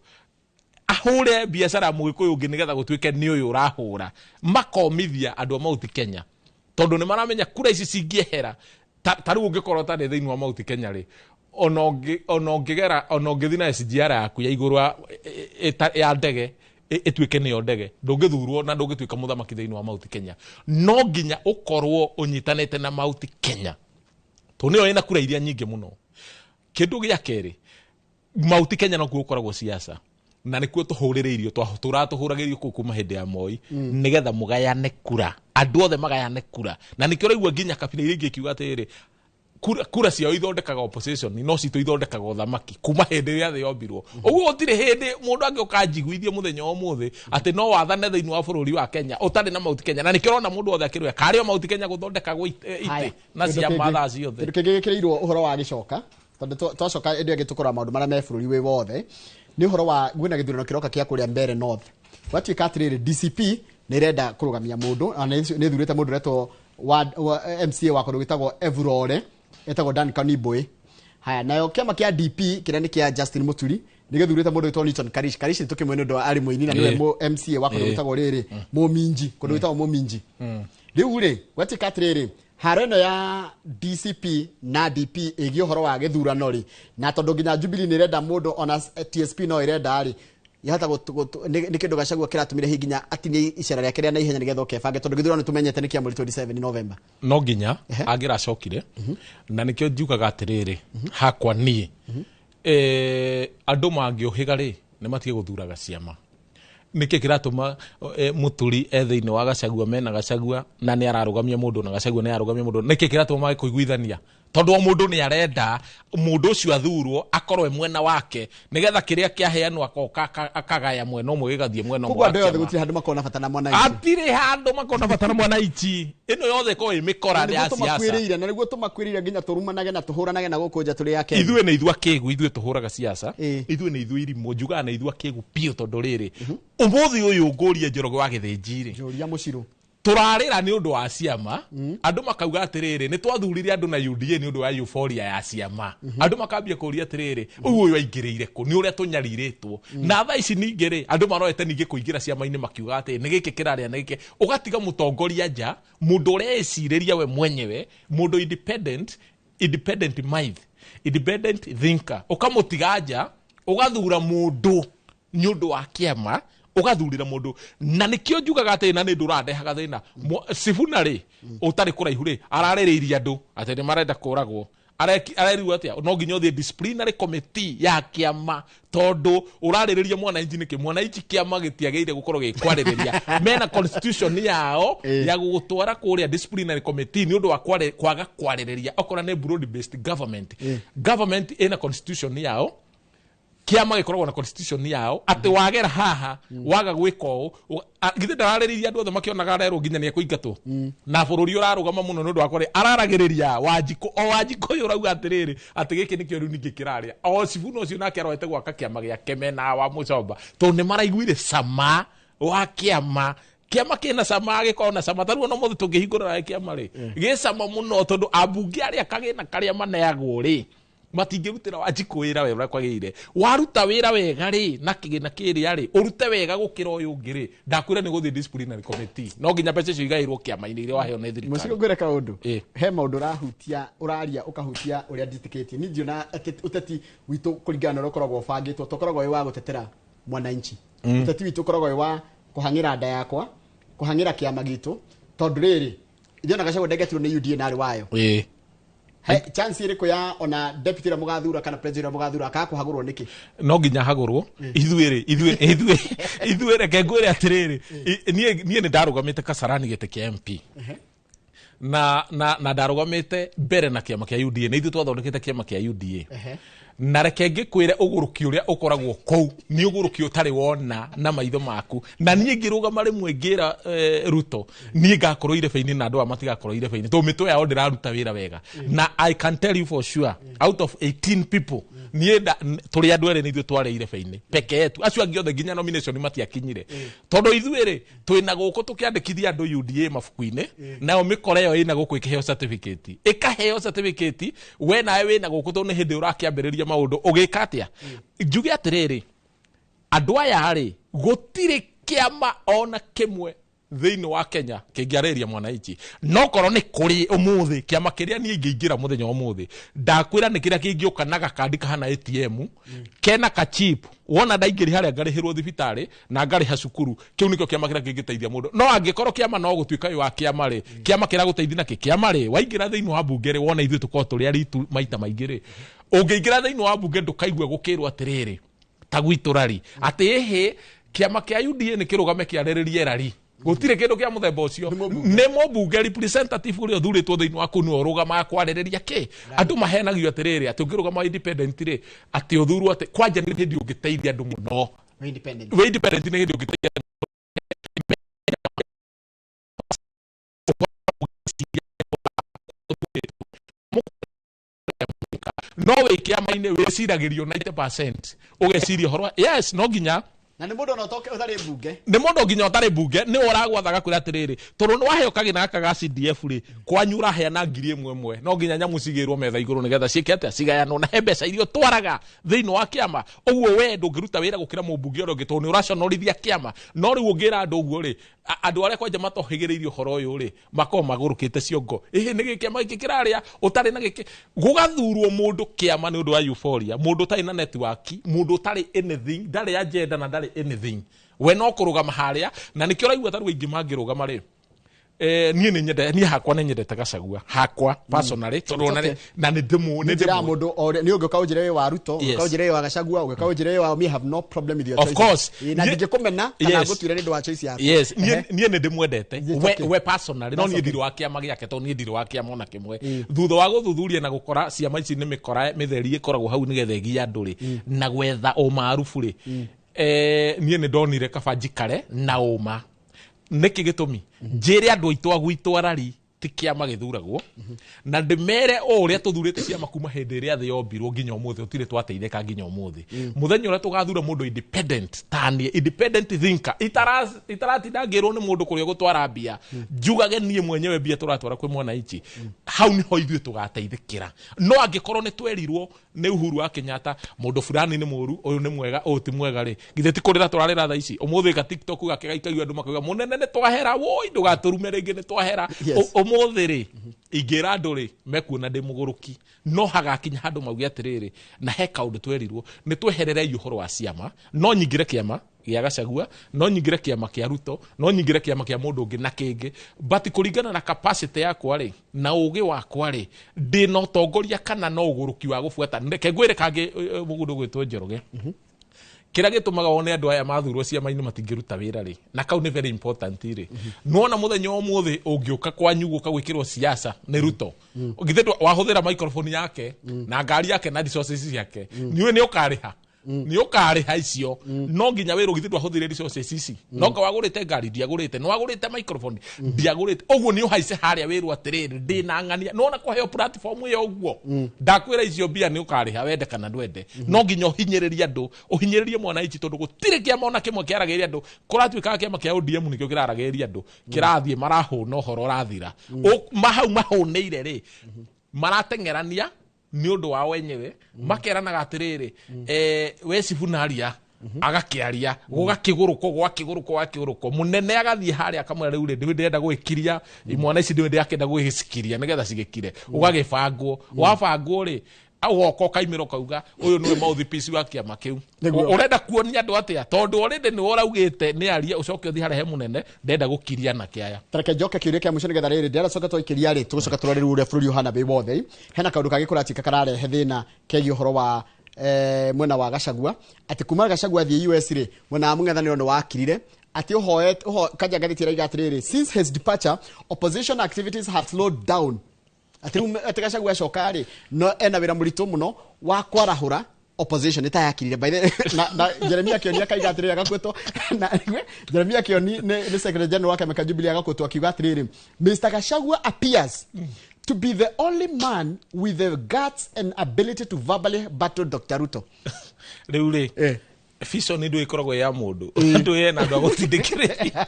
ahure biashara mugikuyu ungi nigetha gutwike ni uyu urahura makomithia andu a Mount Kenya tondu ni maramenya kura ici cingiehera tari ungikorwo tani thiini wa Mount Kenya ri ona ungithii na SGR yaku ya iguru ya ndege etwike niyo ndege ndungithurwo na ndungitwika muthamaki thiini wa Mount Kenya no nginya ukorwo unyitanite na Mount Kenya to niyo ina kura iria nyingi muno kindu gia keri Mount Kenya no gukoragwo siasa na nikuo tuhurireirio turatuhuragirio kuma hindi ya Moi nigetha mugayane kura andu othe magayane kura na nikio raigua nginya kabine iria ingi kiuga atiri kura ciao ithondekaga opposition no citu ithondekaga uthamaki kuma hindi ria thi yombirwo uguo gutire hindi mundu angi ukanjiguithie muthenya umuthi ati no wathane thiini wa bururi wa Kenya utari na Mount Kenya na nikio rona mundu othe akiruya kari Mount Kenya guthondekagwo ite na cia mathaa ciothe kindu gikirirwo uhoro wa gicoka tondu twacoka indi agitukura maundu maria me bururi wi wothe ni uhoro wa gwina githurano kiroka kia kuria mbere north watwika atiriri DCP ni irenda kurugamia mundu ni thurite mundu reto wa MCA wa kundu gitagwo Evurore etagwo Dan Kanibwe haya nayo kiama kia DP kiria ni kia Justin Muturi ni githurite mundu witwa Newton Karish tukimwene ndo ari muini na niwe MCA wa kundu gitagwo riri Muminji kundu gitagwo Muminji riu ri watwika atiriri hareno ya DCP na DP igi uhoro wa githurano ri na tondu nginya Jubilee ni renda mundu ona TSP no irenda ri yahata ni kindu Gachagua kiratumire higinya atinie icera rya kiria na ihenya nigetha kebange tondu githurano tumenyete ni kia mweri 27 November no nginya agira cokire na nikio njukaga atiriri hakwa nie andu mangiohiga ri ni matige guthuraga ciama niki kiratuma Muturi thiini wa Gachagua mena Gachagua na ni ararugamia mundu na Gachagua ni ararugamia mundu niki kiratuma kuiguithania tondu mundu ni arenda mundu ucio athurwo akorwe mwena wake nigetha kiria kiaheanwo akagaya mwena umwe gigathie mwena umwe kwa ndio gutire handu makona fatana mwana ici atire handu makona fatana mwana ici ino yothe ko imikora ya siasa na niguo tumakwirira nginya turumanage na tuhuranage na gukunja turi yake ithue ni ithua kigu ithue tuhuraga siasa ithue ni ithue irimo njuga na ithua kigu pio tondu riri umuthi uyu ngurie Njoroge wa Githinjiri Njũria Muciru turarira ni undu wa ciama andu makauga atiriri ni twathurire andu na UDA ni undu wa euphoria ya ciama andu makambia kuria atiriri uyu aingiriire ku ni uria tunyariritwo na tha ici ningiri andu maroete ningi kuingira ciama-ini makiuga ati ni giki kiraria ni giki ugatiga mutongoria nja mundu ureciriria we mwenyewe mundu independent mind independent thinker ukamutiga nja ugathura mundu ni undu wa kiama ugathurira mundu na nikio njugaga ati na ni ndurandehaga thina Sifuna ri utari kuraihu ri arareriria andu ati ni marenda kuragwo areriwa atia no nginya uthie disciplinary committee ya kiama tondu urareriria mwananchi niki mwananchi kiama gitiageire gukorwo gikwarireria mena constitution yao ya gutwara kuria disciplinary committee ni undu wa kwaga kwarireria okora ni broad based government ina constitution yao kiama gikoragwo na constitution yao ati wagera haha waga gwiko githe ndarareriria andu othe makionaga rero nginya ni kuingatwo na bururi urarugama muno nundu wakore araragiriria Wanjiko urauga atiriri ati giki nikio riu ningi kiraria Sifuna ucio nake aroete gwaka kiama gia Kemena wa Mucomba to ni maraiguire sama wa kiama kina sama gikona sama taruo no muthu tungihingurira kiama ri gisama muno tondu ambunge aria kagina karia maneagwo ri matingirutira Wanjiko wira we kwagire waruta wira wega ri na kigina kiria ri urute wega gukira uyu ngiri ndakwira ni guthi disciplinary committee no nginya pece cio igairwo kiama-ini iria waheo ni thirikari mucigo gwira kaundu he maundu rahutia uraria ukahutia uria nditikitie ni ndiona uteti witu kuringana rokoragwo bangitwo tokoragwo wa gutetera mwananchi uteti witu koragwo wa kuhangira nda yakwa kuhangira kiama gitu tondu riri ndiona Gachagua ndegetirwo ni UDA nari wayo chance iri ya ona deputy ra mugathura kana president ra mugathura akakuhagurwo niki no nginya hagurwo ithuire reke ngwire atiriri nie ni ndarugamite Kasarani gite kia MP na ndarugamite mbere na kiama kia UDA na ithu twathondekete kiama kia UDA na reke ngikwire uguruki uria ukoragwo kou ni uguruki utari wona na maitho maku na nie ngirugama rimwe ngira Ruto nie ngakorwo ire feini na andu amatigakorwo ire feini to mitwe yao ndiraruta wira wega na I can tell you for sure out of 18 people nie turi andu ere ni ithu tware ire feini peke yetu acio angi othe nginya nomination matiakinyire tondu ithuire twina guku tukiandikithia andu UDA mafuku-ini nayo mikore yo ina guku ikiheo certificate ikaheo certificate we nawe wina guku to ni hindi urakiambiriria maundu ugika atia njuge atiriri andå aya rä gũtirĩ kĩama ona kĩmwe thĩinĩ wa Kenya kĩngĩarĩria mwananchi no korwo nĩ kũrĩ ũmũthĩ kĩama kĩrĩa niĩ ingĩingĩra mũthenya ũmũthĩ ndakwĩra nĩ kĩrĩa kĩngĩũka na gakandi kahana ATM kena kachip wona ndaingĩri harĩa ngarĩhĩrwo thibitarĩ na ngarĩha cukuru kĩu nĩkĩo kĩama kĩrĩa kĩngĩteithia mũndũ no angĩkorwo kĩama no gũtuĩka wĩ wa kĩama rĩ kĩama kĩragũteithia nakĩ kĩama rĩ waingĩra thĩinĩ wa bunge rĩ wona ithuĩ tũkorwo tũrĩ aritu maita maingĩ rĩ ũngĩingĩra thĩinĩ wa bunge ndũkaigwe gũkĩrwo atĩrĩrĩ ta gwitũ rari atĩ ĩhĩ kĩama kĩa UDA nĩ kĩrũgame kĩarĩrĩrie rari gũtirĩ kĩndũ kĩa mũthemba ũcio nĩ mũmbunge representative ũrĩa ũthurĩtwo thĩinĩ wa kũu nĩwe ũrũgamaga kwarĩrĩria kĩ andũ mahenagio atĩrĩrĩ atĩ ũngĩrũgama independent rĩ atĩ ũthurwo atĩ kwanja nĩ hĩndĩ ũngĩteithia andũ mũno we independent nĩ hĩndĩ ũngĩteithia no wĩ kĩama-inĩ wĩciragĩrio 90% ũgeciria ũhoro yes no nginya na nĩ mũndũ onotoke ũtarĩ mbunge nĩ mũndũ nginya ũtarĩ mbunge nĩ ũragwathaga kwĩra atĩrĩrĩ tondũ nĩ waheo kagina gaka ga CDF rĩ kwanyu ũraheana 1,000 no nginya nyamũ cigĩrwo metha igũrũ nĩgetha ciĩke atĩa cigayanwo na he mbeca iria twaraga thĩinĩ wa kĩama ũguo we ndũngĩruta wĩra gũkĩra mũmbunge ũrĩa ũngĩ tondũ nĩ ũraconorithia kĩama no rĩu ũngĩra andũ ũguo rĩ andũ arĩa kwanja matohĩgĩrĩirie ũhoro ũyũ rĩ makorwo magũrũkĩte ciongo ĩhĩ nĩ gĩkĩama gĩkĩ kĩrarĩa ũtarĩ na gĩkĩ gũgathurwo mũndũ kĩama nĩ ũndũ wa euphoria mũndũ ũtarĩ na network mũndũ ũtarĩ anything ndarĩ agenda na ndarĩ anything we no kũrũgama harĩa na nĩkĩo ũraigua tarĩ aingĩ mangĩrũgama rĩ niĩ hakwa nĩ nyendete Gachagua hakwa personally tondũ na nĩ ndĩmũ mũndũ nĩ ũngĩũka ũnjĩre wĩ wa Ruto ũngĩũka ũnjĩre wĩ wa Gachagua ũngĩũka ũnjĩre wĩ wa me have no problem with your choice of course na ndingĩkũmena kana ngũtuĩre nĩ ũndũ wa choice yaku yes niĩ nĩ ndĩmwendete we personally no niĩ ndirĩ wa kĩama gĩake tondũ niĩ ndirĩ wa kĩama ona kĩmwe thutha wa gũthuthuria na gũkora ciama ici nĩ mĩkora mĩtheri ĩkoragwo hau nĩgetha ĩgie andũ rĩ na gwetha ũmaarufu rĩ niĩ nĩ ndonire kaba njikare na ũma nĩkĩ gĩtũmi njĩre andũ aitũ agwitũ arari ti kĩama gĩthuragwo na ndĩmere o ũrĩa tũthurĩte ciama kuma hĩndĩ ĩrĩa thĩ yombirwo nginya ũmũthĩ ũtirĩ twateithĩka nginya ũmũthĩ mũthenya ũrĩa tũgathura mũndũ independent taniĩ independent thinker itaratinda ngĩrwo nĩ mũndũ kũrĩa gũtwara mbia njugage niĩ mwenyewe mbia tũratwara kwĩ mwananchi hau nĩho ithuĩ tũgateithĩkĩra no angĩkorwo nĩ twerirwo nĩ Uhuru wa Kenyatta mũndũ fulani nĩ mũru ũyũ nĩ mwega ũyũ ti mwega rĩ githĩ ti kũrĩra tũrarĩra thaa ici ũmũthĩ ga TikTok gakĩgaikagio andũ makauga mũnene nĩ twahera woi ndũgatũrume rĩngĩ nĩ twahera ũmũthĩ rĩ ingĩra andũ rĩ mekuona ndĩ mũgũrũki no hagakinya handũ mauge atĩrĩrĩ na he kaũndũ twerirwo nĩ tweherere ũhoro wa ciama no nyingĩre kĩama gĩa Gachagua no nyingĩre kĩama kĩa Ruto no nyingĩre kĩama kĩa mũndũ ũngĩ na kĩngĩ but kũringana na capacity yakwa rĩ na ũgĩ wakwa rĩ ndĩ na ũtongoria kana no ũgũrũki wa gũbuata ndeke ngwĩre kangĩ mũgũndũ gwĩtwo Njoroge kĩrĩa gĩtũmaga wone andũ aya mathurwo ciama-inĩ matingĩruta wĩra rĩ na kau nĩ very important rĩ nona mũthenya ũmũthĩ ũngĩũka kwanyu gũka gwĩkĩrwo siasa nĩ Ruto githĩ wahũthĩra microphone yake na ngari yake na resources ciake niwe nĩ ũkarĩha nĩ ũkarĩha icio no nginya wĩrwo githĩ ndwahũthĩre resources ici no ka wagũrĩte ngari ndiagũrĩte no wagũrĩte microphone ndiagũrĩte ũguo nĩ ũhaice harĩa wĩrwo atĩrĩrĩ ndĩ na ng'ania no na kũheo platform ĩyo ũguo ndakwĩra icio mbia nĩ ũkarĩha wende kana ndwende no nginya ũhinyĩrĩrie andũ ũhinyĩrĩrie mwananchi tondũ gũtirĩ kĩama ona kĩmwe kĩaragĩrĩria andũ kũratuĩkaga kĩama kĩa ODM nĩkĩo kĩraragĩrĩria andũ kĩrathiĩ marahũna ũhoro ũrathira mahau mahũnĩire rĩ marateng'erania nĩ ũndũ wa wenyewe makeranaga atĩrĩrĩ we cibunaria agakĩaria gũgakĩgũrũko mũnene agathiĩ harĩa akamwĩra rĩu rĩ ndĩrenda gwĩkiria imwana ici ndĩrenda gwĩcikiria nĩgetha cigĩkire ũgagĩbangwo wabangwo rĩ agoka kaimĩro kauga ũyũ nĩwe mouthpiece wa kĩama kĩu ũrenda kuonia andũ atĩa tondũ already nĩ ũraugĩte nĩ aria ũcoke ũthiĩ harĩa he mũnene ndenda gũkiria na kĩaya tareke njoke kĩũria kĩa mũico nĩgetha rĩrĩ ndĩra coka twaikĩria rĩ tũgũcoka tũrore ũrĩa bũrũri ũhana wĩ wothe hena kaũndũ kangĩ kũratika kararehe thĩna kegiĩ ũhoro wa mwena wa Gachagua atĩ kuma Gachagua thiĩ US rĩ mwena wa mũng'ethanĩro nĩ wakirire ati kanja ngathĩti ĩrauga atĩrĩrĩ since his departure opposition activities have slowed down ati Gachagua acoka rĩ no ena wĩra mũritũ mũno wa kwarahũra opposition itayakirire by the na Jeremia Kioni akaiga atĩrĩrĩ agakwetwo na Jeremia Kioni nĩ secretary general wa kĩama kĩa Jubilee agakwetwo akiuga atĩrĩrĩ Mr. Gachagua appears to be the only man with the guts and ability to verbally battle Dr. Ruto. Rĩu rĩ fiso nĩ ndũ ikoragwo ya mũndũ ndũ yena andũ agũtindĩkĩrĩria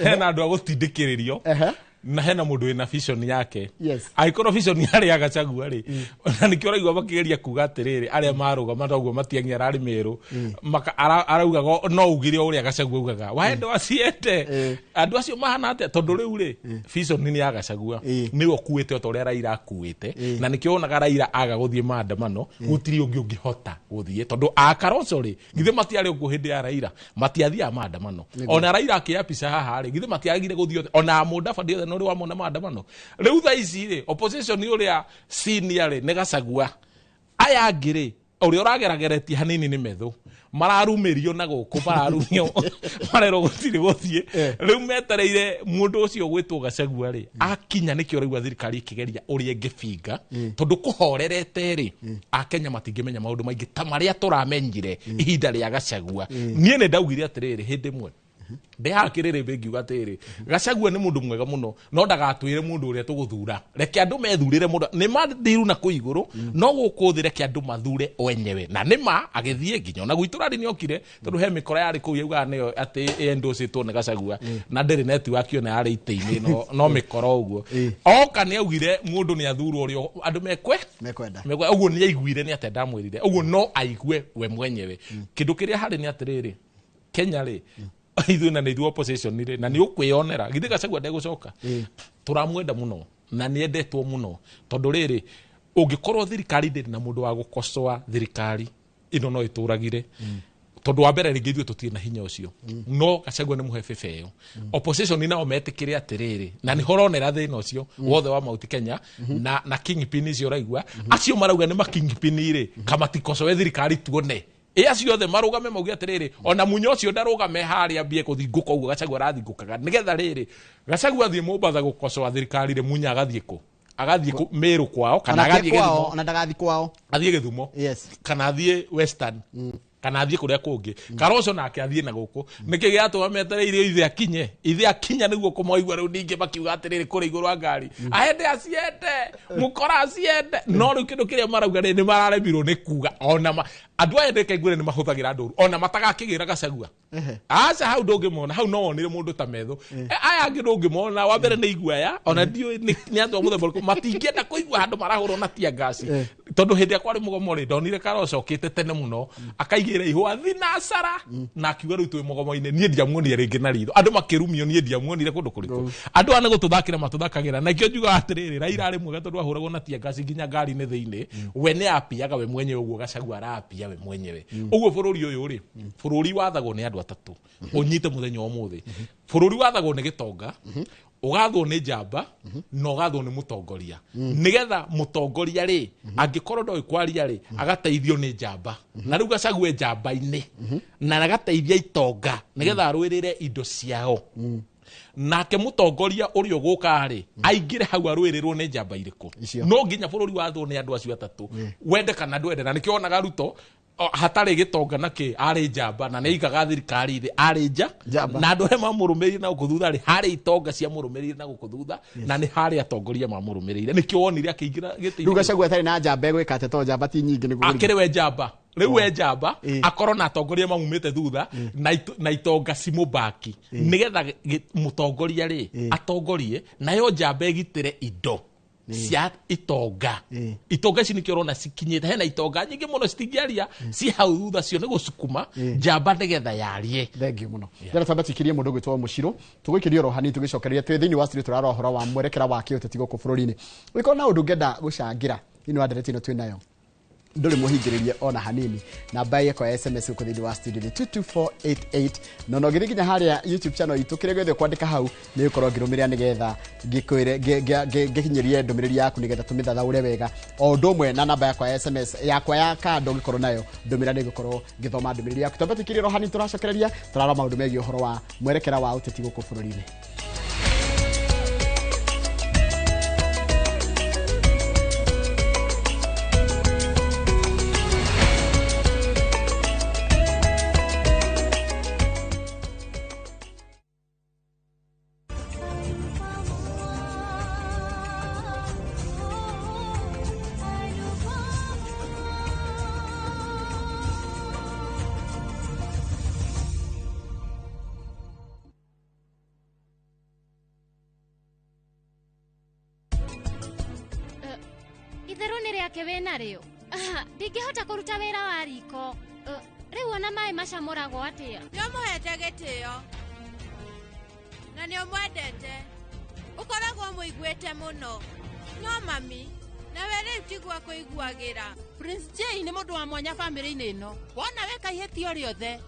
hena andũ agũtindĩkĩrĩrio na hena mundu ina vision yake Yes. aikoro vision yari Gachagua ri na nikio raigwa makigeria kuga atiriri aria maruga matoguo matiangi arari meru araugaga no ugire uria Gachagua ugaga waende waciete andu acio mahana atia tondu riu ri vision ni ya Gachagua niwe kuite o toria Raila akuite na nikio onaga Raila aga guthie maandamano gutiri ungihota guthie tondu akaroco ri githe matiari ungu hindi ya Raila matiathia maandamano ona Raila akiapisa haha ri githe matiagire guthio ona mundaba ndio no ri wa mona maandamano riu tha ici ri opposition ni uria senior ri ne Gachagua aya ngiri uria uragerageretie hanini ni methu mararumirio na guku mararumio marero gutiri guthie riu metereire mundu ucio gwitwo Gachagua ri akinya nikio raigwa thirikari ikigeria uria ngibinga tondu kuhorerete ri akenya matingimenya maundu maingi ta maria turamenyire ihinda ria Gachagua nie ne ndaugire atiriri hindi mwe ndehakirire bengiuga atiri Gachagua ni mundu mwega muno no ndagatwire mundu uria tuguthura reke andu methurire mundu ni mathiru na kuiguru no gukuthi reke andu mathure wenyewe na nima agithie nginya na gwiturari ni okire tondu he mikora yari ku yuga neyo ati endositwo ni Gachagua na ndiri network yo na yari iteini no mikora uguo oka ni augire mundu ni athurwo urio andu mekwenda uguo ni aiguire ni atenda mwirire uguo no aigue we mwenyewe kindu kiria hari ni atiriri Kenya ri ithu na nithu opposition ni na ni ukwionera githe Gachagua ndegucoka turamwenda muno na ni endetwo muno tondu riri ungikorwo thirikari ndiri na mundu wa gukocoa thirikari ino no ituragire tondu wa mbere ringi ithu tutie na hinya ucio no Gachagua ni muhe fefeo opposition nao metikire atiriri na ni horonera thina ucio wothe wa Mount Kenya na kingpin icio raigwa acio marauga ni makingpin ri kamatikocoe thirikari tuone acio othe marugame maugia atiriri ona munyo ucio ndarugame haria mbie kuthinguka uguo Gachagua rathingukaga nigetha riri Gachagua thie Mombasa gukocoa thirikari ri munya agathie ku Meru kwao kana agathie Githumo ona ndagathi kwao athie Githumo kana athie Western kana athie kuria kungi Karoco nake athie na guku niki giatwa metereire ithe akinya niguo kumoigwa riu ningi makiuga atiriri kuri iguru wa ngari aende aciende mukora aciende no riu kindu kiria marauga ni mararemirwo ni kuga ona andu aya ndeke ngure ni mahuthagira nduru ona matagakigira Gachagua aca hau ndungimona hau no onire mundu ta metho aya angi ndungimona wa mbere ni iguaya ona dio ni andu muthemba matingienda kuigua andu marahurwo na tia gasi tondu hindi akwa ri mugomo ri ndonire Karoco okite tene muno akaigira ihwa thinacara na akiuga riu twi mugomo-ini nie ndiamuonire ringi na ritho andu makirumio nie ndiamuonire kundu kuriku andu ane gututhakira matuthakagira na ikio njuga atiriri Raila ari mwega tondu ahuragwo na tia gasi nginya ngari ni thiini we ni apiaga we mwenyewe uguo Gachagua arapia we mwenyewe uguo bururi uyu ri bururi wathagwo ni andu atatu unyite muthenya umuthi bururi wathagwo ni Gitonga ugathwo ni njamba no gathwo ni mutongoria nigetha mutongoria ri angikorwo ndoi kwaria ri agateithio ni njamba na riu Gachagua njamba-ini na agateithia itonga nigetha arwirire indo ciao nake mutongoria uria uguka ri aingire hau arwirirwo ni njamba iriku no nginya bururi wathwo ni andu acio atatu wende kana ndwende na nikio onaga Ruto hatari Gitonga nake ari njamba na neigaga thirikari ri ari na andu he mamurumirire na gukuthutha ri hari itonga cia murumirire na gukuthutha na ni hari atongoria mamurumirire nikio wonire akiingira giti riu Gachagua atari na njamba egwikate to njamba ti nyingi niguo akiri we njamba riu we njamba akorwo na atongoria mamumite thutha na itonga cimubaki nigetha mutongoria ri atongorie nayo njamba egitire indo cia itonga itonga ici nikio rona cikinyite hena itonga nyingi muno citingiaria ci hau thutha cio ni gucukuma njamba nigetha yarie thengi muno ndara tambatikirie mundu gwitwo Mushiro tugikirio rohani tugicokereria twi thiini wa studio turaro horo wa mwerekera wa kiuteti guku bururi-ini wiko na undu ngenda gucangira ino adereti no twinayo nduri muhingiririe ona hanini namba yako ya SMS uko thini wa studio ni 22488 no ngiriginya haria YouTube channel itu kire gwethe kwandika hau ni ukorwo ngirumiria nigetha ngikwire ngikinyirie ndumiriri yaku nigetha tumithatha ure wega o ndomwe na namba yako ya SMS yakwa ya kando ngikorwo nayo ndumira ni gukorwo ngithoma ndumiriri yaku tambatikirie rohani turacokereria turara maundu megi uhoro wa mwerekera wa uteti guku bururi-ini. ithimi riake wina rio ndingihota kuruta wira wa riko riu ona mai macamuragwo atia nio muhete gitio na nio mwendete ukoragwo muiguite muno no mami na were utigwa kuiguagira Prince J ni mundu wa mwanya family-ini ino wona weka ihetio riothe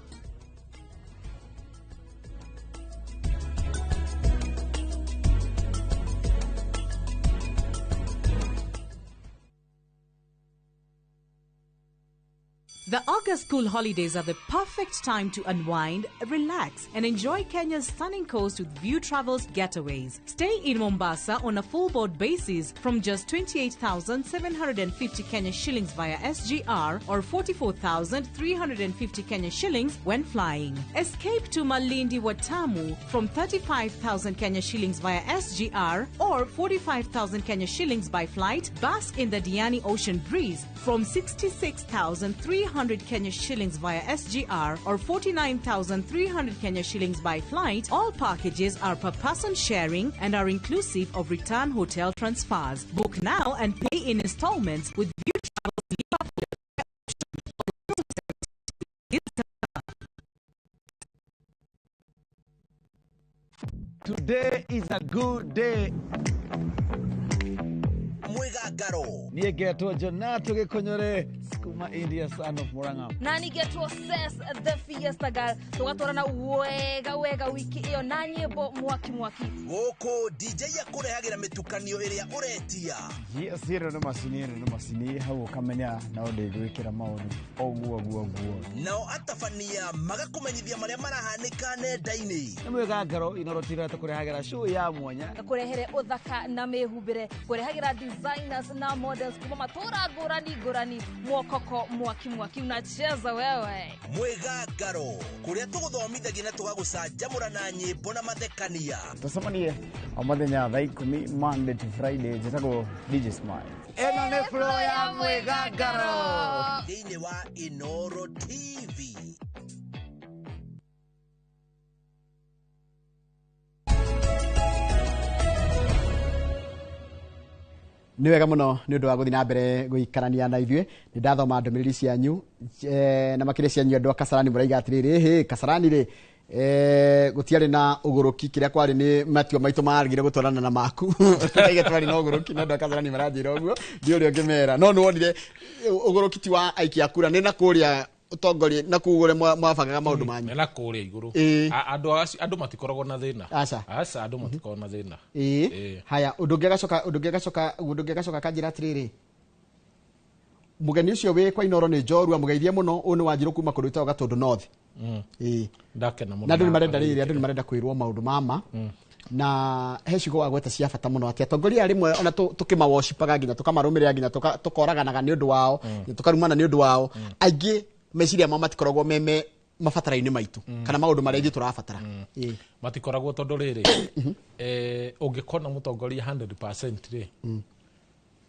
The August school holidays are the perfect time to unwind, relax, and enjoy Kenya's stunning coast with View Travels Getaways. Stay in Mombasa on a full board basis from just 28,750 Kenya shillings via SGR or 44,350 Kenya shillings when flying. Escape to Malindi Watamu from 35,000 Kenya shillings via SGR or 45,000 Kenya shillings by flight. Bask in the Diani Ocean Breeze from 66,300 Kenya shillings via SGR or 49,300 Kenya shillings by flight. All packages are per person sharing and are inclusive of return hotel transfers. Book now and pay in installments with View Travels. Today is a good day. Mwigangaro niä ngetwo Jonato Gikonyore kuma India son of Murang'a na ngetwo Ses the Fiesta Girl tugatwarana wega wiki iyo na nyimbo mwaki guku DJ akurehagira mitukanio iria uretia yes hero no macini hau kamenya na ndegwikira maundu oguo nao atabania magakumenyithia maria marahanika nenda-ini ni mwigangaro inorotira tukurehagira show ya mwanya kurehere uthaka na mehumbire kurehagira designers na models kuma matura ngurani mwokoko mwaki unacheza wewe mwigangaro kuria tuguthomithagia na tugagucanjamura na nyimbo na mathekania tucemanie o muthenya thaa 10 Monday to Friday njitagwo DJ Smile eno ni flow ya mwigangaro thiini wa Inoro TV. Nĩ wega mũno nĩ ũndũ wa gũthiĩ na mbere gũikarania na ithuĩ nĩ ndathoma ndũmĩrĩri cianyu na makĩria cianyu andũ a Kasarani mũraiga atĩrĩrĩ Kasarani rĩ gũtiarĩ na ũgũrũki kĩrĩa kwarĩ nĩ matua maitũ maragire gũtwarana na maku kaige twarĩ na ũgũrũki na andũ a Kasarani maranjĩra ũguo ndi ũrĩa ũngĩmera no nĩ wonire ũgũrũki ti wa aikia kura nĩ na kũrĩa utongoria na kugure mwabangaga maundu manyu na kuria iguru andu matikoragwo na thina aca andu matikoragwo na thina haya undungiagacoka kanjira atiriri mugeni ucio wi kwa Inoro ni njorua mugeithie muno unu wanjiru kuma kuruta Gatundu North ndakena muno na andu ni marenda kwirwo maundu mama na hecigo wa gweta cia bata muno ati atongoria rimwe ona tukimaworshipaga nginya tukamarumirira nginya tukoraganaga ni undu wao tukarumana ni undu wao aingi meciria matikoragwo meme mabatara-ini maitu kana maundu maria ithuĩ turabatara matikoragwo tondu riri ungikona mutongoria 100% ri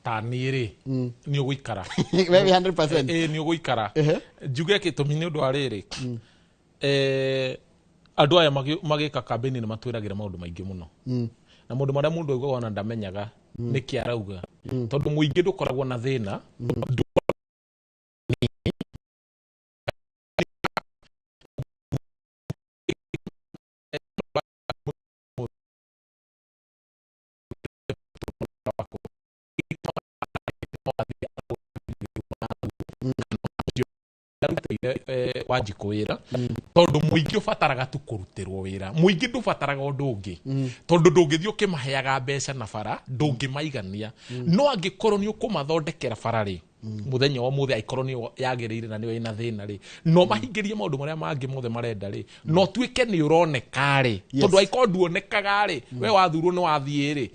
ta niĩ ri ni uguikara wewe 100% ni uguikara njuge gitumi ni undu wa riri andu aya magika kambeni ni matwiragira maundu maingi muno na maundu maria mundu aiguaga ona ndamenyaga niki arauga tondu muingi ndukoragwo na thina wajikuwira tondu muingi ubataraga tu kurutirwo wira muingi ndubataraga undu ungi tondu ndungithii ukimaheaga mbeca na bara ndungimaigania no angikorwo ni ukumathondekera bara ri muthenya wa muthe aikorwo ni yagirire na niwe ina thina ri no mahingirie maundu maria mangi mothe marenda ri no twike ni uroneka ri tondu aikorwo nduonekaga ri we wathurwo ni wathie ri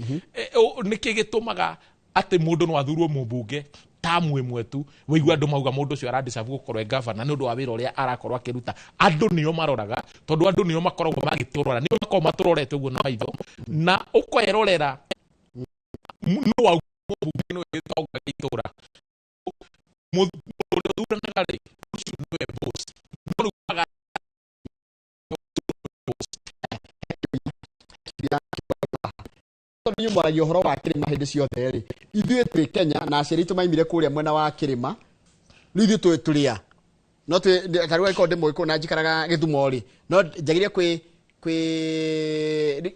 niki gitumaga ati mundu no athurwo mubunge tamu imwe tu wigua andu mauga mundu ucio arandicabu gukorwo governor ni undu wa wira uria arakorwo akiruta andu nio maroraga tondu andu nio makoragwo magiturora nio makoragwo maturorete uguo na maitho na ukwerorera no wa mubunge no gitonga gitura mundu thuranaga ri ucio niwe boss no rugaga mwaragia horo wa kirima hindi ciothe ri ithuĩ twĩ Kenya na aciari tu maimire kũrĩa mwena wa kirima rĩu ithuĩ twĩ tũrĩa no twĩ tarũa iko ndĩmwe kũ na njikaraga Gĩthumo ri no njagire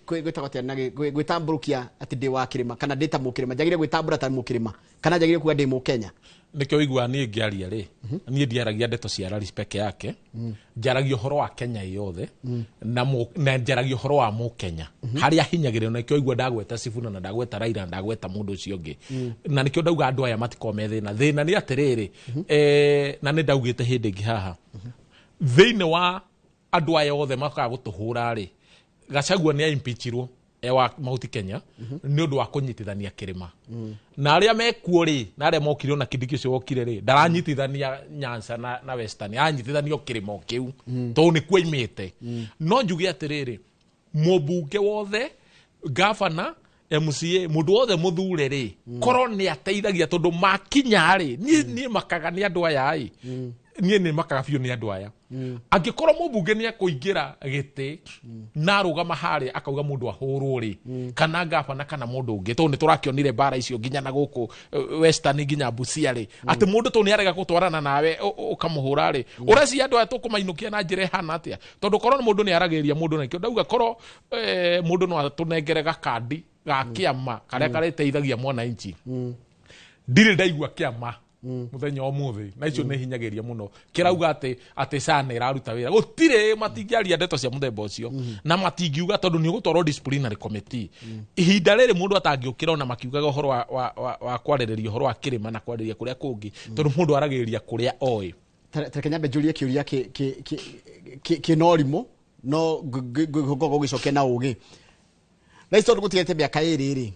gwĩtagotia na gwĩtambũrũkia atĩ ndĩ wa kirima kana ndĩ ta mũkirima njagire gwĩtambũra ta mũkirima kana njagire kuga ndĩ mũkenya nikio igua niĩ ngĩaria rĩ niĩ ndiaragia ndeto cia Rally peke yake njaragia ũhoro wa Kenya yothe na njaragia ũhoro wa mũkenya harĩa hinyagĩrĩrio nikio igua ndagweta Sifuna na ndagweta Raila ndagweta mũndũ ũcio ũngĩ na nikio ndauga andũ aya matikome thĩna nĩ atĩrĩrĩ na nĩ ndaugĩte hĩndĩ ĩngĩ haha thĩinĩ wa andũ aya othe makaga gũtũhũra rĩ Gachagua nĩ impeachirwo wa Mount Kenya nĩ ũndũ wa kũnyitithania kĩrĩma na arĩa mekuo rĩ na arĩa mokire na kĩndiki ũcio wokire rĩ ndaranyitithania Nyanza na Western anyitithanio kĩrĩma kĩu tondũ nĩ kuoimĩte no njuge atĩrĩrĩ mũmbunge wothe gavana MCA mũndũ wothe mũthure rĩ korwo nĩ ateithagia tondũ makinya rĩ niĩ makaga nĩ andũ aya rĩ niĩ nĩ makaga biũ nĩ andũ aya angĩkorwo mũmbunge nĩ akũingĩra gĩtĩ na arũgama harĩa akauga mũndũ ahũrwo rĩ kana gavana kana mũndũ ũngĩ tondũ nĩ tũrakĩonire bara icio nginya na gũkũ Western nginya Busia rĩ atĩ mũndũ tondũ nĩ arega gũtwarana nawe ũkamũhũra rĩ ũreci andũ aya tũkũmainũkia na njĩra ihana atĩa tondũ korwo mũndũ nĩ aragĩria mũndũ na kĩo ndauga korwo mũndũ no atũnengere gakandi ga kĩama karĩa kareteithagia mwananchi ndirĩ ndaigua kĩama muthenya ũmũthĩ na icio nĩ hinyagĩria mũno kĩrauga atĩ sana ĩraruta wĩra gũtirĩ matingĩaria ndeto cia mũthemba ũcio na matingiuga tondũ nĩ ũgũtwarwo disciplinary committee ihinda rĩrĩ mũndũ atangĩũkĩra ona makiugaga ũhoro wa kwarĩrĩria ũhoro wa kĩrĩma na kwarĩrĩria kũrĩa kũngĩ tondũ mũndũ aragĩrĩria kũrĩa oĩ Kenya njũrie kĩũria kĩna ũrimũ no gũgĩcokia na ũgĩ na icio gũtigĩte mĩaka ĩrĩ rĩ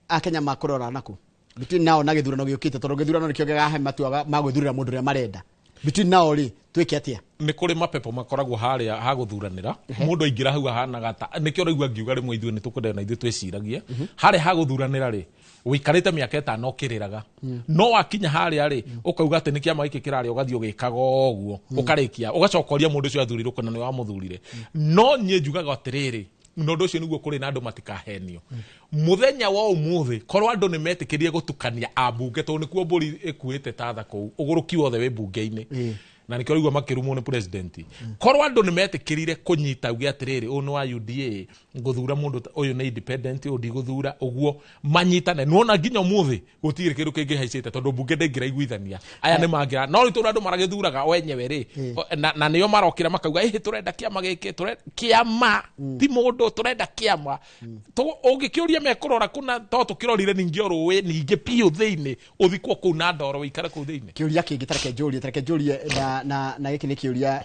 Akenya makũrora naku between now na gĩthurano gĩũkĩte tondũ gĩthurano nĩkĩo gĩgahe matua ma gwĩthurĩra mũndũ ũrĩa marenda between now rĩ twĩke atĩa nĩ kũrĩ mapepo makoragwo harĩa ha gũthuranĩra mũndũ aingĩra hau ahanaga ta nĩkĩo ũraigua ngiuga rĩmwe ithuĩ nĩ tũkwenda na ithuĩ twĩciragie harĩa ha gũthuranĩra rĩ ũikarĩte mĩaka ĩtano ũkĩrĩraga no wakinya harĩa rĩ ũkauga atĩ nĩ kĩama gĩkĩ kĩrarĩa ũgathiĩ ũgĩkaga ũguo ũkarĩkia ũgacokoria mũndũ ũcio athurirwo kana nĩ wamũthurire no niĩ njugaga atĩrĩrĩ no ũndũ ũcio nĩguo kũrĩ na andũ matikahenio muthenya wa ũmũthĩ korwo andũ nĩ metĩkĩrie gũtukania ambunge tondũ nĩkuo mbũri ĩkuĩte tatha kũu ũgũrũki wothe wĩ mbunge-inĩ na nĩkĩo rĩu makĩrumwo nĩ president korwo andũ nĩ metĩkĩrire kũnyita uge atĩrĩrĩ ũyũ nĩ wa UDA ngũthura mũndũ ũyũ nĩ independent ũyũ ndigũthura ũguo manyitane nuona nginya ũmũthĩ gũtirĩ kĩndũ kĩngĩhaicĩte tondũ mbunge ndĩngĩraiguithania aya nĩ mangira no rĩ tondũ andũ maragĩthuraga wenyewe rĩ na nĩo marokĩra makauga tũrenda kĩama gĩkĩ kĩama ti mũndũ tũrenda kĩama ũngĩkĩũria mekũrora kuna to tũkĩrorire ningĩ orũĩ ningĩ piũ thĩinĩ ũthikwo kũu na ndoro wĩikare kũu thĩinĩ kĩũria kĩngĩ tareke njũrie na gĩkĩ nĩ kĩũria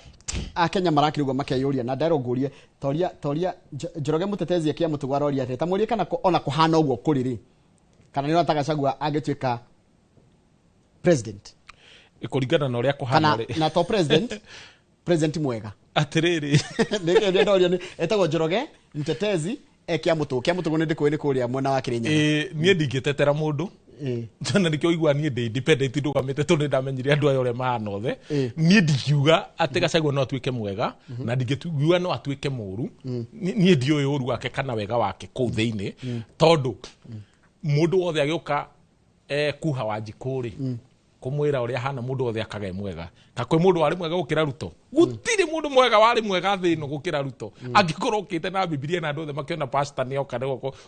Akenya marakĩrugwo makeyũria na ndarongũrie toria Njoroge mũtetezi akia mũtugo aroria atĩ tamũrie kana ona kũhana ũguo kũrĩ rĩ kana nĩ ũrata Gachagua angĩtuĩka president kũringana na ũrĩa kũhana rĩ na to president mwega atĩrĩrĩ nĩ ndorio nĩ etagwo Njoroge mũtetezi akia mũtugo nĩ ndĩkũĩ kũrĩa mwena wa Kĩrĩnyaga niĩ ndingĩtetera mũndũ tena nikio igua niĩ ndĩ independent ndugamĩte tondũ ndamenyire andũ aya ũrĩa mahana othe niĩ ndingiuga atĩ Gachagua no atuĩke mwega na ndingĩtuga no atuĩke mũru niĩ ndiũĩ ũru wake kana wega wake kũu thĩinĩ tondũ mũndũ wothe agĩũka kuha wa Njikũrĩ kũmwĩra ũrĩa hana mũndũ wothe akaga mwega kakwe mũndũ warĩ mwega gũkĩra Ruto gũtirĩ mũndũ mwega warĩ mwega thĩ ĩno gũkĩra Ruto angĩkorwo ũkĩte na Biblia na andũ othe makĩona pastor nĩ oka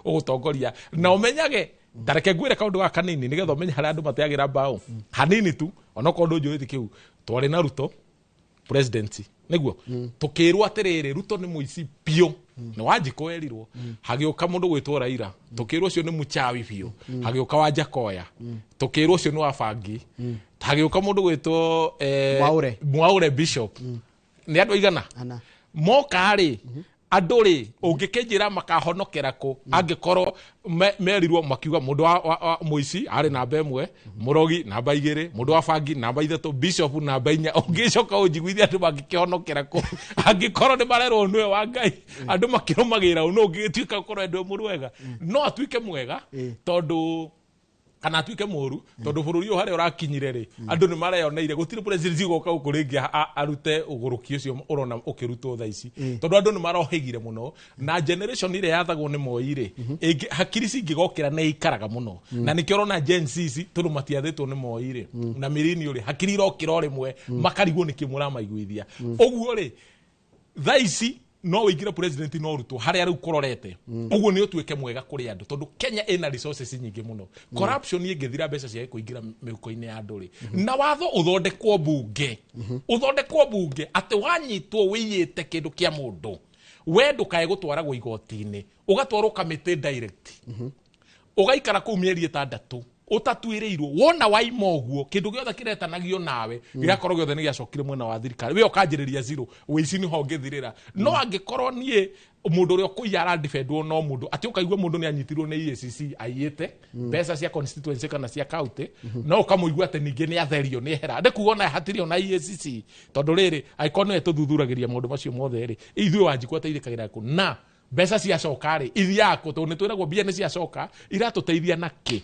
ũgũtongoria na ũmenyage ndareke ngwĩre kaũndũ gaka kanini nĩgetha ũmenye harĩa andũ mateagĩra mbaũ hanini tu onokorwo ndũ njũĩ kĩu twarĩ na Ruto presidency nĩguo tũkĩrwo atĩrĩrĩ Ruto nĩ mũici piũ nĩ Wanjikũ erirwo hagĩũka mũndũ gwĩtwo Raila tũkĩrwo ũcio nĩ mũchawi piũ hagĩũka Wanjakoya tũkĩrwo ũcio nĩ wabangi hagĩũka mũndũ gwĩtwo Mwaure Bishop nĩ andũ aigana moka-rĩ andũ rĩ ũngĩkĩnjĩra makahonokera kũ angĩkorwo merirwo makiuga mũndũ wa mũici arĩ namba 1 mũrogi namba 2 mũndũ wa bangi namba 3 Bishop namba 4 ũngĩcoka ũnjiguithia andũ mangĩkĩhonokera kũ angĩkorwo nĩ marerwo nĩwe wa Ngai andũ makĩrũmagĩra ũno ũngĩtuĩka gũkorwo ndwe mũrwega no atuĩke mwega tondũ kana atuike mũru tondu bururi ũyũ harĩa ũrakinyire rĩ andũ nĩ mareyoneire gũtirĩ president ũgoka gũkũ rĩngĩ arute ũgũrũki ũcio ũrona ũkĩrutwo thaa ici tondu andũ nĩ marohĩgire mũno na generation ĩrĩa yathagwo nĩ Moi rĩ hakiri cingĩgokĩra nĩ ikaraga mũno na nĩkĩo ũrona Gen Z tondũ matiathĩtwo nĩ Moi rĩ na mirini rĩ hakiri irokĩra rĩmwe makarigwo nĩ kĩ mũramaiguithia ũguo rĩ thaa ici no wĩingĩre president no rutwo harĩa rĩu kũrorete ũguo nĩ ũtuĩke mwega kũrĩ andũ tondu Kenya ĩna resources nyingĩ mũno corruption ĩngĩthira mbeca cia kũingĩra mĩhuko-inĩ ya andũ rĩ na watho ũthondekwo bunge atĩ wanyitwo wĩiyĩte kĩndũ kĩa mũndũ we ndũkae gũtwaragwo igoti-inĩ ũgatwarwo kamĩtĩ direct ũgaikara kũu mĩeri 6 utatuĩrĩirwo wona waima ũguo kĩndũ gĩothe kĩretanagio nawe gĩakorwo gĩothe nĩ gĩacokire mwena wa thirikari we ũkanjĩrĩria zero wĩici nĩ ho ngĩthirĩra no angĩkorwo niĩ mũndũ ũrĩa ũkũiya arandefendwo no mũndũ atĩ ũkaigua mũndũ nĩ anyitirwo nĩ EACC aiyĩte mbeca cia constituency kana cia county no ũkamũigua atĩ ningĩ nĩ atherio nĩ ehera ndĩkuga ona hatirĩ ona EACC tondũ rĩrĩ aikonu nĩ tũthuthuragĩria maũndũ macio mothe rĩ ithuĩ Wanjikũ ateithĩkagĩra kũ na mbeca ciacoka rĩ ithiako tondũ nĩ twĩragwo mbia nĩ ciacoka iratũteithia na kĩ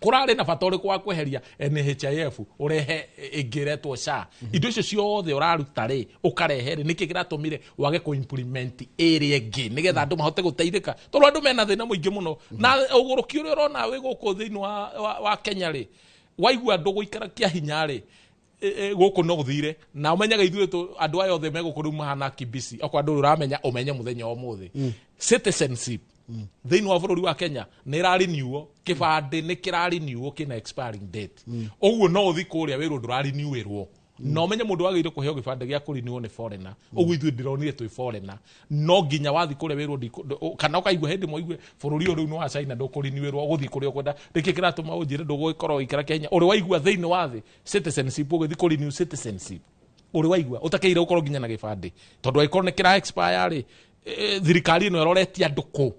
kurare na bata ũrĩkũ wa kweheria NHIF urehe ingiretwo SHA indo icio ciothe ũraruta rĩ ũkarehe rĩ nĩkĩ kĩratũmire wage ku implement area ĩngĩ nĩgetha andũ mahote gũteithĩka tondũ andũ mena thĩna mũingĩ mũno na ũgũrũki ũrĩa ũrona wĩ gũkũ thĩinĩ wa Kenya rĩ waigua andũ gũikara kĩa hinya rĩ gũkũ no thire na ũmenyaga ithuĩ andũ aya othe megũkũ rĩu mahana kibisi okwa andũ ũramenya ũmenye mũthenya ũmũthĩ citizenship thĩinĩ wa bũrũri wa Kenya nĩ rariniuo kĩbandĩ nĩ kĩrariniuo kĩna expiring date ũguo no ũthi kũrĩa wĩrwo ndũrariniuĩrwo no menye mũndũ wagĩrĩire kũheo gĩbandĩ gĩa kũriniuo nĩ foreigner ũguo ithuĩ ndĩronire twĩ foreigner no nginya wathi kũrĩa wĩrwo kana ũkaigua hĩndĩ mwaigua bũrũri ũyũ rĩu nĩ wa China ndũkũriniuĩrwo gũthi kũrĩa ũkwenda rĩkĩ kĩratũma ũnjĩre ndũgũgĩkorwo gĩkĩra Kenya ũrĩ waigua thĩinĩ wa thĩ citizenship ũgĩthi kũrenew citizenship ũrĩ waigua ũtakĩire ũkorwo nginya na gĩbandĩ tondũ angĩkorwo nĩ kĩra expire rĩ thirikari ĩno ĩroretie andũ kũ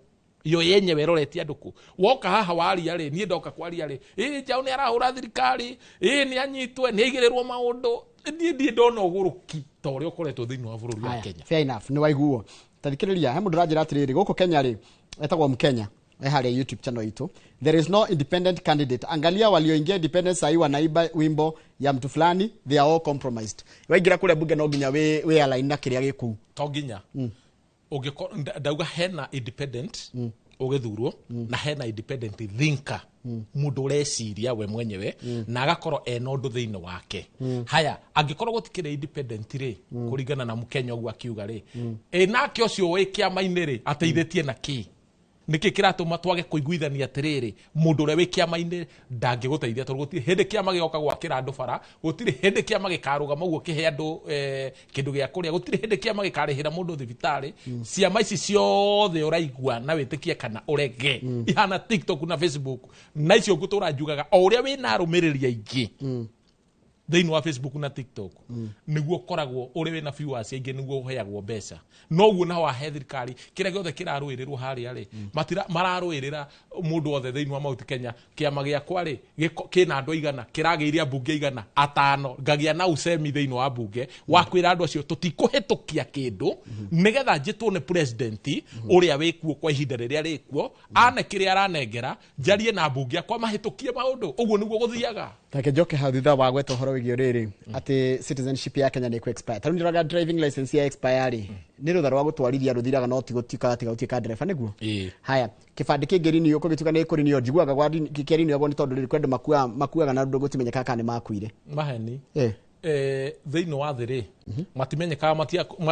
yo yenyewe roretie andũ kũ woka haha waria rĩ niĩ ndoka kwaria rĩ njaũ nĩ arahũra thirikari nĩ anyitwe nĩ aigĩrĩrwo maũndũ niĩ ndona ũgũrũki ta ũrĩa ũkoretwo thĩinĩ wa bũrũri wa Kenya fair enough nĩ waiguo tathikĩrĩria he mũndũ ranjĩra atĩrĩrĩ gũkũ Kenya rĩ etagwo Mkenya harĩa YouTube channel itu there is no independent candidate angalia walioingia independent sahi wanaiba wimbo ya mtu fulani they are all compromised waingira kule bunge no nginya we align na kĩrĩa gĩkuu to nginya ndauga hena independent ũgĩthurwo na hena independent thinker mũndũ ũreciria we mwenyewe na agakorwo ena ũndũ thĩinĩ wake haya angĩkorwo gũtikĩrĩ independent rĩ kũringana na Mkenya ũguo akiuga rĩ nake ũcio wĩ kĩama-inĩ rĩ ateithĩtie na kĩ nĩkĩ kĩratũma twage kũiguithania atĩrĩrĩ mũndũ ũrĩa wĩ kĩama-inĩ ndangĩgũteithia tondũ gũtirĩ hĩndĩ kĩama gĩoka gwakĩra andũ bara gũtirĩ hĩndĩ kĩama gĩkarũgama ũguo kĩhe andũ kĩndũ gĩa kũrĩa gũtirĩ hĩndĩ kĩama gĩkarĩhĩra mũndũ thibitarĩ ciama ici ciothe ũraigua na wĩtĩkie kana ũrege ihana TikTok na Facebook na icio ngũtũra njugaga o ũrĩa wĩna arũmĩrĩri aingĩ thĩinĩ wa Facebook na TikTok nĩguo koragwo ũrĩ wĩna viewers aingĩ nĩguo ũheagwo mbeca no ũguo na wahe thirikari kĩrĩa gĩothe kĩrarũĩrĩrwo harĩa rĩ mararũĩrĩra mũndũ wothe thĩinĩ wa Mount Kenya kĩama gĩakwa rĩ kĩna andũ aigana kĩragĩiria mbunge igana atano ngagĩa na usemi thĩinĩ wa mbunge wakwĩra andũ acio tũtikũhĩtũkia kĩndũ nĩgetha njĩtwo nĩ president ũrĩa wĩkuo kwa ihinda rĩrĩa rĩkuo ane kĩrĩa aranengera njarie na mbunge akwa mahĩtũkie maũndũ ũguo nĩguo gũthiaga take njoke hau thutha wa gweta ũhoro wĩgiĩ rĩrĩ atĩ citizenship ya Kenya nĩ ku expire tarĩ ndĩraga driving license ya expire rĩ nĩ rũtha rwa gũtwarithia rũthiraga no ti gũtuĩka ndereba nĩguo haya kĩbandĩ kĩngĩrinio kũgĩtuĩka nĩ kũrinio njiguaga gwa kĩrinio abo nĩ tondũ rĩrĩ kwenda makuaga na ndũ gũtimenyeka kana nĩ makuire maheni thĩinĩ wa thĩ rĩ matimenyeka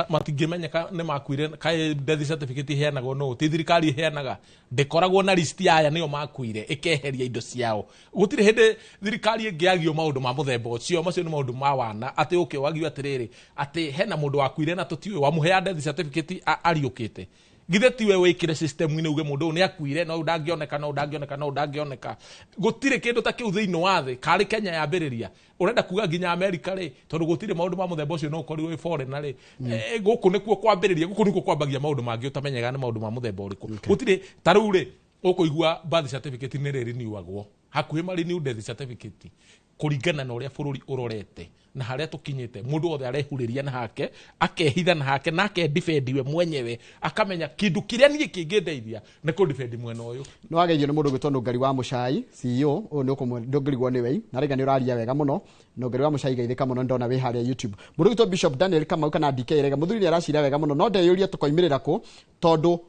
matingĩmenyeka nĩ makuire kaĩ death certificate iheanagwo no ti thirikari iheanaga ndĩkoragwo na list ya aya nĩo makuire ĩkeheria indo ciao gũtirĩ hĩndĩ thirikari ĩngĩagio maũndũ ma mũthemba ũcio macio nĩ maũndũ ma wana atĩ ũkĩ wagio atĩrĩrĩ atĩ hena mũndũ wakuire na tũtiũĩ wamũhea death certificate ariũkĩte githĩ tiwe wĩkĩre system-inĩ uge mũndũ ũyũ nĩ akuire no ndangĩoneka gũtirĩ kĩndũ ta kĩu thĩinĩ wa thĩ karĩ Kenya yambĩrĩria ũrenda kuga nginya America rĩ tondũ gũtirĩ maũndũ ma mũthemba ũcio no ũkorirwo wĩ foreigner rĩ gũkũ nĩkuo kwambĩrĩria gũkũ nĩkuo kwambagia maũndũ mangĩ ũtamenyaga nĩ maũndũ ma mũthemba ũrĩkũ gũtirĩ ta rĩu rĩ ũkũigua birth certificate nĩ rĩriniuagwo hakuhĩ ma renew death certificate kuringana na uria bururi urorete na haria tukinyite mundu othe arehuriria na hake akehitha na hake na defend we mwenyewe akamenya kindu kiria nie kingedeithia ni ku defend mwena uyu no ageithio ni mundu gwitwo Ndungari wa Muchai CEO uyu ni ukumwe ndungirigwo ni wei na rega ni uraria wega muno Ndungari wa Muchai geithika muno ndona wi haria YouTube mundu gwitwo Bishop Daniel Kamau kana DK rega muthuri ni aracira wega muno no ndeyuria tukoimirira ku tondu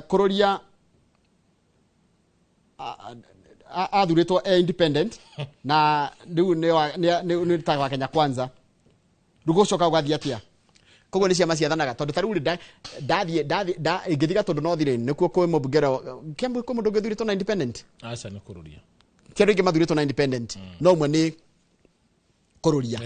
kururia athuritwo independent na riu ni ta wa Kenya Kwanza rugocoka ugathia atia koguo ni ciama ciathanaga tondu ta riu ndathie ingithiga tondu no thire nikuo kwi mubungero kembu ko mundu ngithuritwo na independent aca ni kururia kero ingi mathuritwo na independent no mwe ni kururia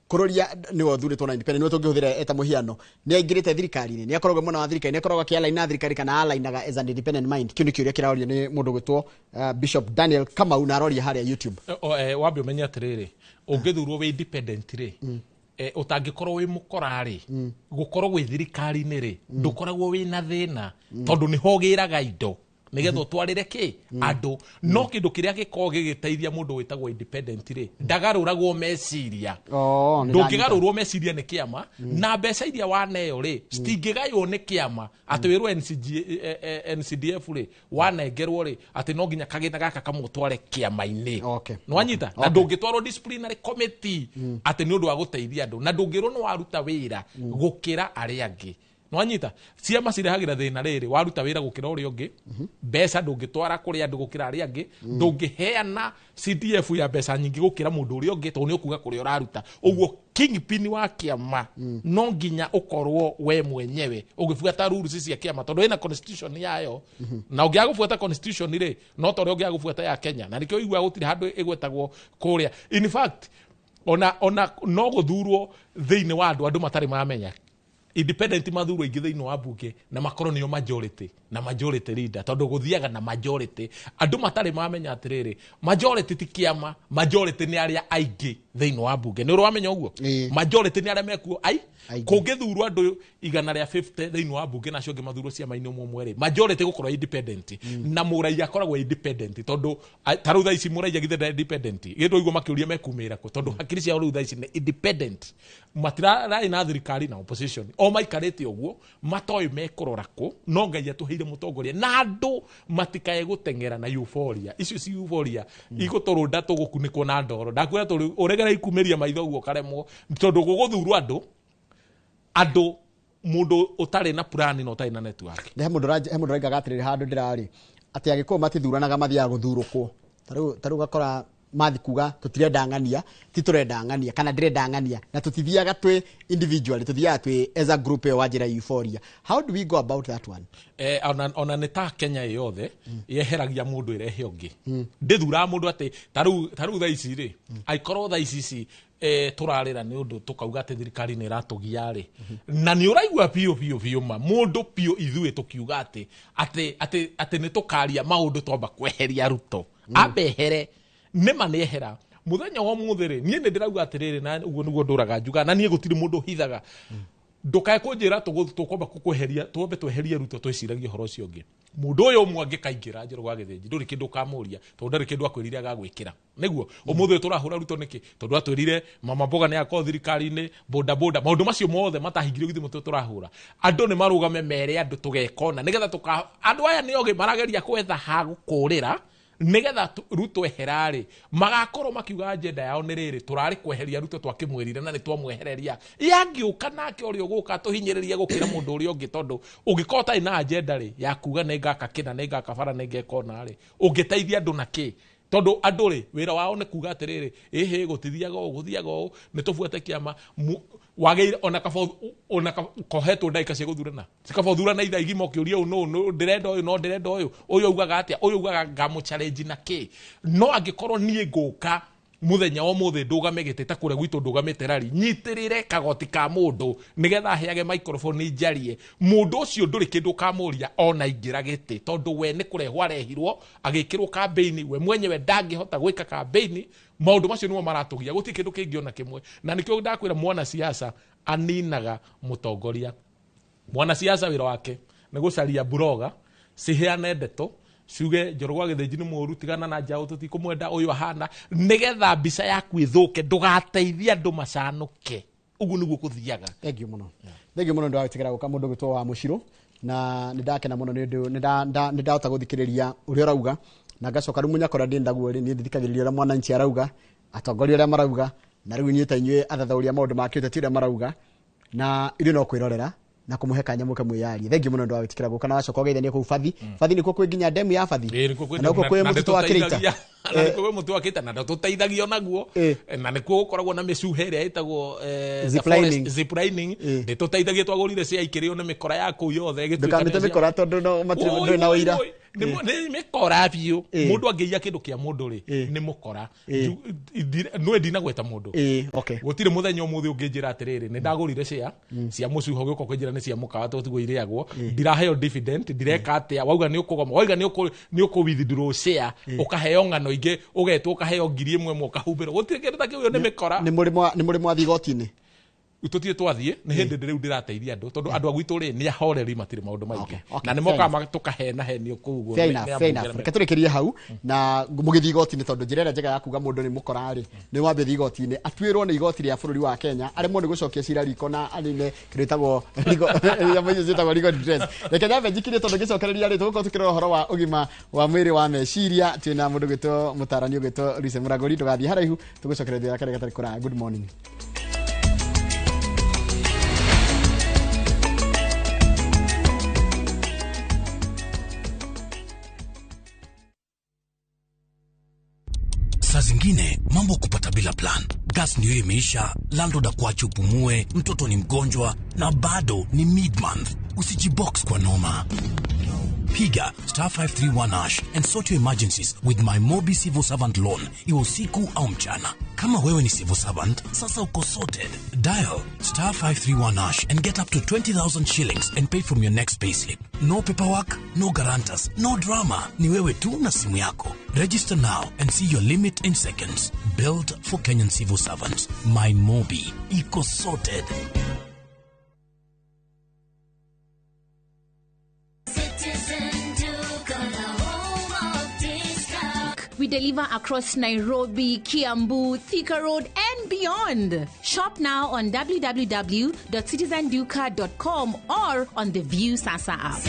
kururia ni wathuritwo na independent no tungihũthĩra eta muhiano ni aingirite thirikari-ini ni akoragwo mwana wa thirikari ni akoragwo kiala ina thirikari kana alainaga as an independent mind kiu ni kiuria kiraoria ni mundu gwitwo Bishop Daniel Kamau na aroria haria YouTube wambe umenye atiriri ungithurwo wi independent ri utangikorwo wi mukorari gukorwo gwi thirikari-ini ri ndukoragwo wi na thina tondu ni hogiraga indo nigetho twarire ki andu no kindu kiria gikorwo gigiteithia mundu witagwo independent ri ndagaruragwo meciria ndungigarurwo meciria ni kiama na mbeca iria waneyo ri stingigaywo ni kiama ati wirwo NCDF ri wanengerwo ri ati no nginya kagina gaka kamutware kiama-ini no anyita na ndungitwarwo disciplinary committee ati ni undu wa guteithia andu na ndungirwo no waruta wira gukira aria angi no anyita ciama cirehagira thina riri waruta wira gukira uri ungi mbeca ndungitwara kuri andu gukira aria angi ndungiheana CDF ya mbeca nyingi gukira mundu uri ungi to ni ukuga kuri uraruta uguo kingpin wa kiama no nginya ukorwo we mwenyewe ugifuata rules cia kiama tondu ina constitution yayo na ungiaga gufuata constitution ri no tore ungiaga gufuata ya Kenya na nikio igwa gutiri handu igwetagwo kuria in fact ona no guthurwo thiini wa andu matari mamenya independent mathuro ingi thiini wa bunge na makoro niyo majority na majority leader tondu guthiaga na majority andu matari mamenya atiriri majority ti kiama majority ni aria aingi thiini wa bunge ni uramenya uguo majority ni aria mekuo kungithurwo andu 150 thiini wa bunge na cionge mathuro ciama-ini umwe ri majority gukorwo independent na murai akoragwo independent tondu taru tha ici murai agithe independent gindu igwo makiuria mekumira ko tondu hakiri cia ru tha ici ni independent matira na thirikari na opposition o maikarite uguo matoi mekurora ko no ngai atuheire mutongoria na andu matikae gutengera na euphoria icio ci euphoria iguturunda tugukunikwo na ndoro ndakwira turi uregera ikumeria maitho uguo karemwo tondu guguthurwo andu mundu utari na plan no utari na network he mundu raigaga atiriri handu ndirari ati agikuo matithuranaga mathiaga guthurukwo taru gakora mathi kuga tutirenda ngania ti turenda ngania kana ndirenda ngania na tutithiaga twi individually tuthiaga twi as a group wa njira euphoria how do we go about that one ona nita Kenya yothe yeheragia mundu irehe ungi ndithura mundu ati taru tha ici ri aikorwo tha ici turarira ni undu tukauga ati thirikari ni iratugia ri na ni uraigua pio ma mundu pio ithui tukiuga ati ni tukaria maundu tomba kweheria Ruto abehere nema nehera muthenya wa muthiri nie ni ndirauga atiriri na uguo niguo nduraga njuga na nie gutiri mundu hithaga ndukae kunjira tukomba kukweheria tuombe tweherie Ruto twiciragie horo cio ngi mundu uyu umwe angikaingira njiro gwa githinji nduri kindu kamuria tondu ndari kindu akwirire agagwikira niguo umuthi turahura Ruto niki tondu atwirire mama mboga ni akwa thirikari-ini boda maundu macio mothe matahingirio githi mutu turahura andu ni marugame mere andu tugekona nigetha andu aya ni oge marageria kwetha ha gukurira nigetha Ruto eherari magakorwo makiuga agenda yao ni riri turari kweheria Ruto twakimwirire na ni twamwehereria yangiuka nake uri uguka tuhinyiririe gukira mundu uri ungi tondu ungikota ina agenda ri ya kuga nengaka kina nengaka bara nengekona ri ungiteithia andu naki tondu andu ri wira wao ni kuga atiriri ehe gutithiaga guthiaga ni tufuate kiama wageire ona kohetwo ndaika cia guthurana cikabothurana itha igima ukiuria no ndirenda uyu ugaga atia uyu ugaga ngamu challenge na ki no angikorwo nie nguka muthenya wa muthe ndugame giteta kure gwitu ndugame terari nyitirire kagoti ka mundu nigetha heage microphone njarie mundu ucio nduri kindu kamuria ona ingira giti tondu we ni kurehwa arehirwo agikirwo campaign we mwenyewe ndangihota gwika campaign maundu macio nimo maratugia guti kindu kingiona kimwe na nikio ndakwira mwana siasa aninaga mutongoria mwana siasa wira wake ni gucaria bloga ciheane ndeto Suge Jorogwa githiji ni muru tigana na njao tutikumwenda uyu ahana nigetha mbica yaku ithuke ndugateithia andu macanuke ugu niguo kuthiaga. Thank you muno. Thank you muno ndo awitikira guka mundu gitwo wa Mushiro na nindakena muno nindahota guthikiriria uria urauga na ngacoka riu munyakora ndindaguo ri ni ndithikagiriria uria mwananchi arauga atongoria uria marauga na riu nyita inyue athathauria maundu makite ti uria marauga na ili no kwirorera na kumuhe kanya muke mwiyari. Thank you muno ndo awitikira guka na wacoka ugeithania ku Fathi. Fathi niko kwi nginya demu ya Fathi na uko kwi mutu wa Kirita na niko kwi mutu wa Kirita na tuteithagio naguo na niko gukoragwo na micuhe iria itagwo ziplining ni tuteithagia twagurire cia ikirio ni mikora yaku yothe gituika nite mikora tondu no matiri na uira ni mikora biu mundu angeia kindu kia mundu ri ni mukora no ndina gweta mundu okay gutire muthenya umuthi unginjira atiriri ni ndagurire cia mucuho giko kwinjira ni cia mukawa tutigwo iriagwo ndiraheo dividend ndireka atia wauga ni ukugoma wauga ni ukuwithdraw share ukaheo ngano ingi ugetwo ukaheo 1,000 ukahumbirwo gutire kindu ta kiu ni mikora ni muri mwathi gotini ututie twathie ni hindi ndiriu ndirateithia andu tondu andu agwitu ri ni ahoreri matire maundu maingi na ni moka tukahena henio kuguo faina keturikirie hau na mugithi igoti ni tondu njirera njega ya kuga mundu ni mukora ri ni wambe thi igoti ni atwirwo ni igoti ria bururi wa Kenya ari mundu gucokia cira riko na anine kiritagwo riko ya mwenye zitagwo riko dress reke nyambe njikirie tondu gicokereria ri tuguko tukirora horo wa ugima wa mwiri wa meciria twina mundu gito mutarani ugito Luis Muragori tugathie haraihu tugucokereria yakare gatari kura. Good morning. Saa zingine mambo kupata bila plan. Gas ndio imeisha, landlord akuache upumue, mtoto ni mgonjwa na bado ni mid-month. Usijibox kwa noma. Piga *531# and sort your emergencies with my Mobi Civil Servant Loan. Iwe usiku au mchana. Kama wewe ni civil servant, sasa uko sorted. Dial *531# and get up to 20,000 shillings and pay from your next payslip. No paperwork, no guarantors, no drama. Ni wewe tu na simu yako. Register now and see your limit in seconds. Built for Kenyan civil servants. My Mobi. Iko sorted. We deliver across Nairobi, Kiambu, Thika Road, and beyond. Shop now on www.citizenduka.com or on the View Sasa app.